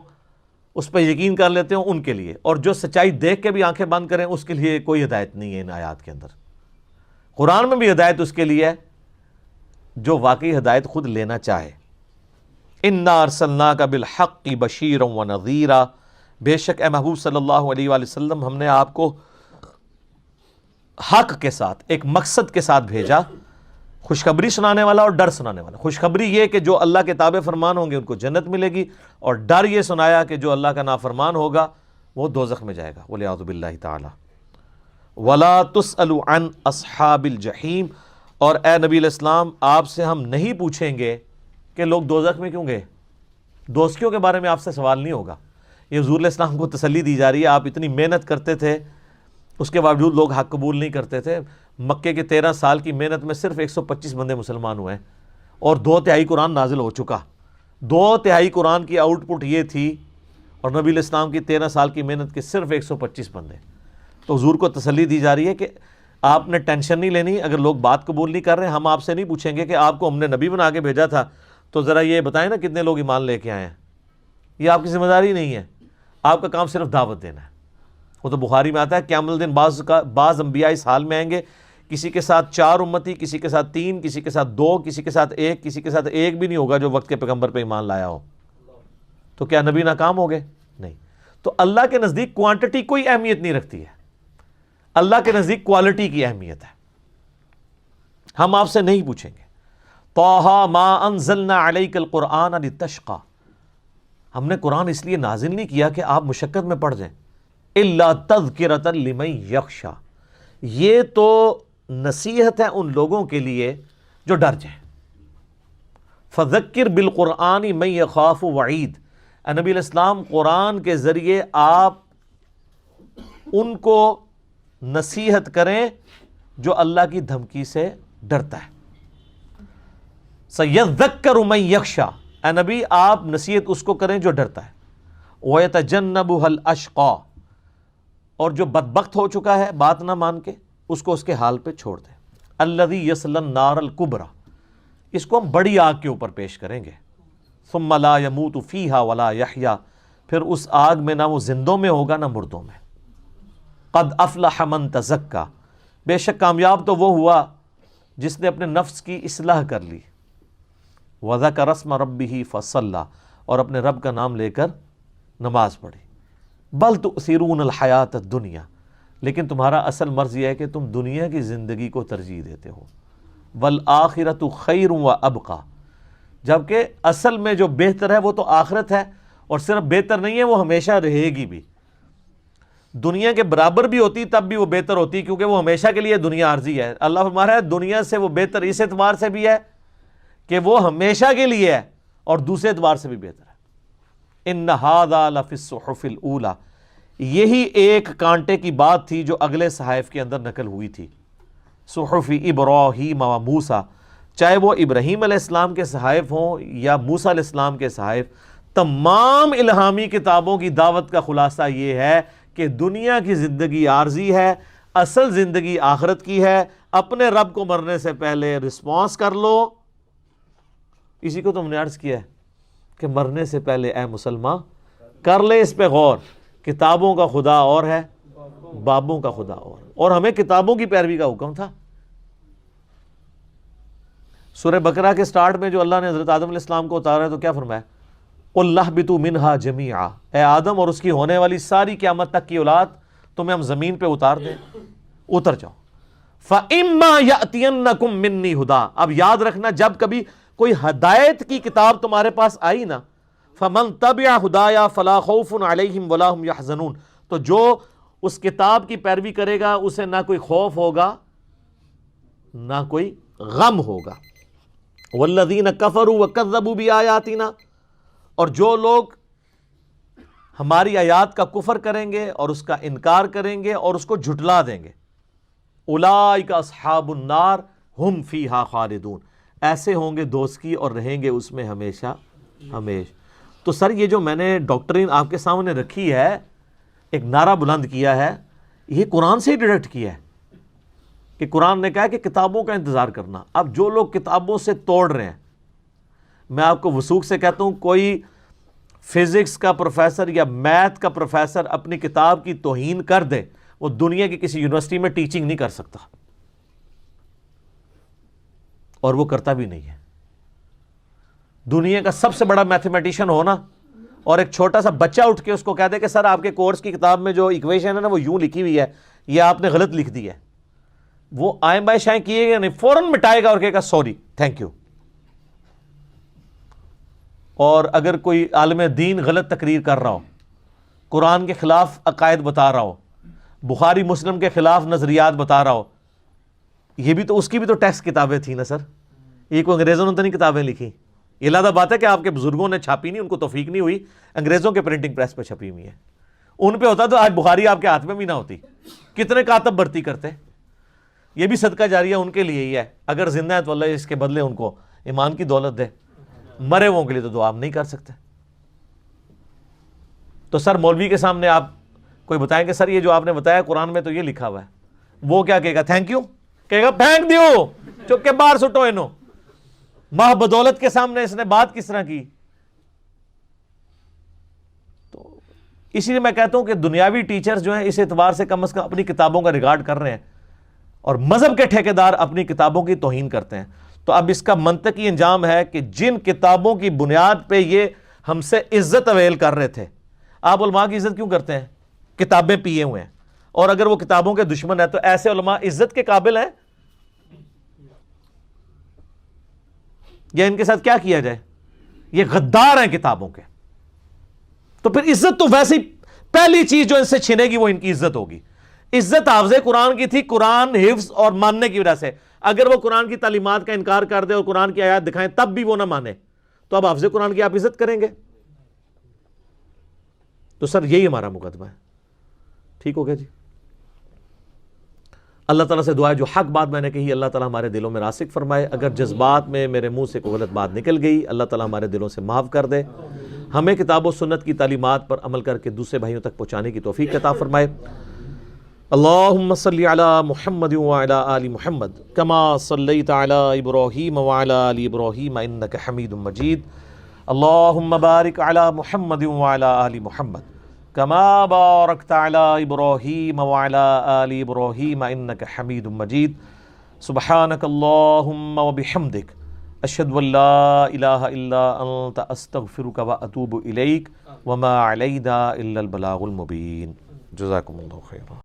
اس پہ یقین کر لیتے ہوں، ان کے لیے۔ اور جو سچائی دیکھ کے بھی آنکھیں بند کریں اس کے لیے کوئی ہدایت نہیں ہے ان آیات کے اندر۔ قرآن میں بھی ہدایت اس کے لیے ہے جو واقعی ہدایت خود لینا چاہے۔ اِنَّا أَرْسَلْنَاكَ بِالْحَقِّ بَشِيرًا وَنَذِيرًا، بے شک اے محبوب صلی اللہ علیہ وآلہ وسلم ہم نے آپ کو حق کے ساتھ، ایک مقصد کے ساتھ بھیجا، خوشخبری سنانے والا اور ڈر سنانے والا۔ خوشخبری یہ کہ جو اللہ کے تابع فرمان ہوں گے ان کو جنت ملے گی، اور ڈر یہ سنایا کہ جو اللہ کا نافرمان ہوگا وہ دوزخ میں جائے گا، وَلِعَوْذُ بِاللَّهِ تَعَالَى۔ وَلَا تُسْأَلُ عَنْ أَصْحَابِ الْجَحِيمِ، اور اے نبی علیہ السلام آپ سے ہم نہیں پوچھیں گے کہ لوگ دوزخ میں کیوں گئے، دوزخیوں کے بارے میں آپ سے سوال نہیں ہوگا۔ یہ حضور علیہ السلام کو تسلی دی جا رہی ہے، آپ اتنی محنت کرتے تھے اس کے باوجود لوگ حق قبول نہیں کرتے تھے۔ مکے کے 13 سال کی محنت میں صرف 125 بندے مسلمان ہوئے ہیں، اور 2/3 قرآن نازل ہو چکا۔ 2/3 قرآن کی آؤٹ پٹ یہ تھی، اور نبی علیہ السلام کی 13 سال کی محنت کے صرف 125 بندے۔ تو حضور کو تسلی دی جا رہی ہے کہ آپ نے ٹینشن نہیں لینی، اگر لوگ بات قبول نہیں کر رہے ہیں ہم آپ سے نہیں پوچھیں گے کہ آپ کو ہم نے نبی بنا کے بھیجا تھا تو ذرا یہ بتائیں نا کتنے لوگ ایمان لے کے آئے ہیں۔ یہ آپ کی ذمہ داری نہیں ہے، آپ کا کام صرف دعوت دینا ہے۔ وہ تو بخاری میں آتا ہے قیامت الدن بعض انبیاء اس حال میں آئیں گے، کسی کے ساتھ 4 امتی، کسی کے ساتھ 3، کسی کے ساتھ 2، کسی کے ساتھ 1، کسی کے ساتھ 1 بھی نہیں ہوگا جو وقت کے پیغمبر پہ ایمان لایا ہو۔ تو کیا نبی ناکام ہو گئے؟ نہیں۔ تو اللہ کے نزدیک کوانٹٹی کوئی اہمیت نہیں رکھتی ہے، اللہ کے نزدیک کوالٹی کی اہمیت ہے۔ ہم آپ سے نہیں پوچھیں گے۔ طٰہٰ مَا أَنزَلْنَا عَلَيْكَ الْقُرْآنَ لِتَشْقَىٰ، ہم نے قرآن اس لیے نازل نہیں کیا کہ آپ مشقت میں پڑ جائیں۔ إِلَّا تَذْكِرَةً لِمَن يَخْشَىٰ، یہ تو نصیحت ہے ان لوگوں کے لیے جو ڈر جائیں۔ فَذَكِّرْ بِالْقُرْآنِ مَن يَخَافُ وَعِيدٍ، اے نبی علیہ السلام قرآن کے ذریعے آپ ان کو نصیحت کریں جو اللہ کی دھمکی سے ڈرتا ہے۔ سَيَذَّكَّرُ مَن يَخْشَىٰ، اے نبی آپ نصیحت اس کو کریں جو ڈرتا ہے۔ وَيَتَجَنَّبُهَا الْأَشْقَىٰ، اور جو بدبخت ہو چکا ہے بات نہ مان کے اس کو اس کے حال پہ چھوڑ دیں۔ الَّذِي يَصْلَى النَّارَ الْكُبْرَىٰ، اس کو ہم بڑی آگ کے اوپر پیش کریں گے۔ ثُمَّ لَا يَمُوتُ فِيهَا وَلَا يَحْيَىٰ، پھر اس آگ میں نہ وہ زندوں میں ہوگا نہ مردوں میں۔ قَدْ أَفْلَحَ مَن تَزَكَّىٰ، بے شک کامیاب تو وہ ہوا جس نے اپنے نفس کی اصلاح کر لی۔ وَذَكَرَ اسْمَ رَبِّهِ فَصَلَّىٰ، اور اپنے رب کا نام لے کر نماز پڑھی۔ بل تؤثرون الحیات الدنیا، لیکن تمہارا اصل مرض یہ ہے کہ تم دنیا کی زندگی کو ترجیح دیتے ہو۔ والآخرۃ خیر وابقیٰ، جبکہ اصل میں جو بہتر ہے وہ تو آخرت ہے، اور صرف بہتر نہیں ہے وہ ہمیشہ رہے گی بھی۔ دنیا کے برابر بھی ہوتی تب بھی وہ بہتر ہوتی، کیونکہ وہ ہمیشہ کے لیے دنیا عارضی ہے۔ اللہ فرما رہا ہے دنیا سے وہ بہتر اس اعتبار سے بھی ہے کہ وہ ہمیشہ کے لیے ہے، اور دوسرے اعتبار سے بھی بہتر ہے۔ ان ھذا لفی الصحف الاولیٰ، یہی ایک کانٹے کی بات تھی جو اگلے صحائف کے اندر نقل ہوئی تھی۔ صحف ابراہیم و موسیٰ، چاہے وہ ابراہیم علیہ السلام کے صحائف ہوں یا موسیٰ علیہ السلام کے صحائف، تمام الہامی کتابوں کی دعوت کا خلاصہ یہ ہے کہ دنیا کی زندگی عارضی ہے، اصل زندگی آخرت کی ہے۔ اپنے رب کو مرنے سے پہلے رسپانس کر لو۔ اسی کو تم نے عرض کیا ہے کہ مرنے سے پہلے اے مسلمان کر لے اس پہ غور، کتابوں کا خدا اور ہے، بابوں کا خدا اور ہمیں کتابوں کی پیروی کا حکم تھا۔ سورہ بقرہ کے سٹارٹ میں جو اللہ نے حضرت آدم علیہ السلام کو اتارا ہے تو کیا فرمایا؟ قُلْ اهْبِطُوا مِنْهَا جَمِيعًا، اے آدم اور اس کی ہونے والی ساری قیامت تک کی اولاد تمہیں ہم زمین پہ اتار دیں، اتر جاؤ۔ فَإِمَّا يَأْتِيَنَّكُم مِّنِّي ہُدًى. اب یاد رکھنا جب کبھی کوئی ہدایت کی کتاب تمہارے پاس آئی نا، فَمَن تَبِعَ ہُدَايَا فَلَا خَوْفٌ عَلَيْهِمْ وَلَا هُمْ يَحْزَنُونَ. تو جو اس کتاب کی پیروی کرے گا اسے نہ کوئی خوف ہوگا نہ کوئی غم ہوگا. وَالَّذِينَ كَفَرُوا وَكَذَّبُوا بِآيَاتِنَا. اور جو لوگ ہماری آیات کا کفر کریں گے اور اس کا انکار کریں گے اور اس کو جھٹلا دیں گے، اولئک اصحاب النار ہم فیہا خالدون. ایسے ہوں گے دوزخی اور رہیں گے اس میں ہمیشہ ہمیشہ. تو سر یہ جو میں نے ڈاکٹرین آپ کے سامنے رکھی ہے، ایک نعرہ بلند کیا ہے، یہ قرآن سے ہی ڈیڈکٹ کیا ہے کہ قرآن نے کہا کہ کتابوں کا انتظار کرنا. اب جو لوگ کتابوں سے توڑ رہے ہیں، میں آپ کو وثوق سے کہتا ہوں کوئی فزکس کا پروفیسر یا میتھ کا پروفیسر اپنی کتاب کی توہین کر دے، وہ دنیا کی کسی یونیورسٹی میں ٹیچنگ نہیں کر سکتا، اور وہ کرتا بھی نہیں ہے. دنیا کا سب سے بڑا میتھمیٹیشین ہونا اور ایک چھوٹا سا بچہ اٹھ کے اس کو کہہ دے کہ سر آپ کے کورس کی کتاب میں جو ایکویشن ہے نا وہ یوں لکھی ہوئی ہے، یہ آپ نے غلط لکھ دی ہے، وہ آئیں بائیں شائیں کیے گا نہیں، فوراً مٹائے گا اور کہے گا سوری تھینک یو. اور اگر کوئی عالم دین غلط تقریر کر رہا ہو، قرآن کے خلاف عقائد بتا رہا ہو، بخاری مسلم کے خلاف نظریات بتا رہا ہو، یہ بھی تو اس کی بھی تو ٹیکسٹ کتابیں تھیں نا سر. یہ کوئی انگریزوں نے تو نہیں کتابیں لکھی. یہ علیحدہ بات ہے کہ آپ کے بزرگوں نے چھاپی نہیں، ان کو توفیق نہیں ہوئی، انگریزوں کے پرنٹنگ پریس پہ چھپی ہوئی ہے. ان پہ ہوتا تو آج بخاری آپ کے ہاتھ میں بھی نہ ہوتی. کتنے کاتب بھرتی کرتے. یہ بھی صدقہ جاریہ ان کے لیے ہی ہے. اگر زندہ ہے تو اللہ اس کے بدلے ان کو ایمان کی دولت دے، مرے ہووں کے لیے تو دعا آپ نہیں کر سکتے. تو سر مولوی کے سامنے آپ کوئی بتائیں کہ سر یہ جو آپ نے بتایا قرآن میں تو یہ لکھا ہوا ہے، وہ کیا کہے گا؟ تھینک یو کہے گا، پھینک دیو چپ کے باہر سٹو انہوں. ماہ بدولت کے سامنے اس نے بات کس طرح کی. تو اسی لیے میں کہتا ہوں کہ دنیاوی ٹیچرز جو ہیں اس اعتبار سے کم از کم اپنی کتابوں کا ریگارڈ کر رہے ہیں، اور مذہب کے ٹھیکیدار اپنی کتابوں کی توہین کرتے ہیں. تو اب اس کا منطقی انجام ہے کہ جن کتابوں کی بنیاد پہ یہ ہم سے عزت اویل کر رہے تھے، آپ علماء کی عزت کیوں کرتے ہیں؟ کتابیں پیے ہوئے ہیں. اور اگر وہ کتابوں کے دشمن ہیں تو ایسے علماء عزت کے قابل ہیں یا ان کے ساتھ کیا کیا جائے؟ یہ غدار ہیں کتابوں کے. تو پھر عزت تو ویسے ہی پہلی چیز جو ان سے چھنے گی وہ ان کی عزت ہوگی. عزت حافظ قرآن کی تھی، قرآن حفظ اور ماننے کی وجہ سے. اگر وہ قرآن کی تعلیمات کا انکار کر دے اور قرآن کی آیات دکھائیں تب بھی وہ نہ مانے، تو اب حافظ قرآن کی آپ عزت کریں گے؟ تو سر یہی ہمارا مقدمہ ہے. ٹھیک ہو گیا جی. اللہ تعالیٰ سے دعا ہے جو حق بات میں نے کہی اللہ تعالیٰ ہمارے دلوں میں راسخ فرمائے. اگر جذبات میں میرے منہ سے کوئی غلط بات نکل گئی اللہ تعالیٰ ہمارے دلوں سے معاف کر دے. ہمیں کتاب و سنت کی تعلیمات پر عمل کر کے دوسرے بھائیوں تک پہنچانے کی توفیق عطا فرمائے. اللہم صلی علی محمد وعلی آل محمد کما صلیت علی ابراہیم وعلی آل ابراہیم انک حمید مجید. اللہم بارک علی محمد وعلی آل محمد کما بارکت علی ابراہیم وعلی آل ابراہیم انک حمید مجید. سبحانک اللہم وبحمدک اشہد ان لا الہ الا انت استغفرک واتوب الیک وما علینا الا البلاغ المبین. جزاکم اللہ خیرا.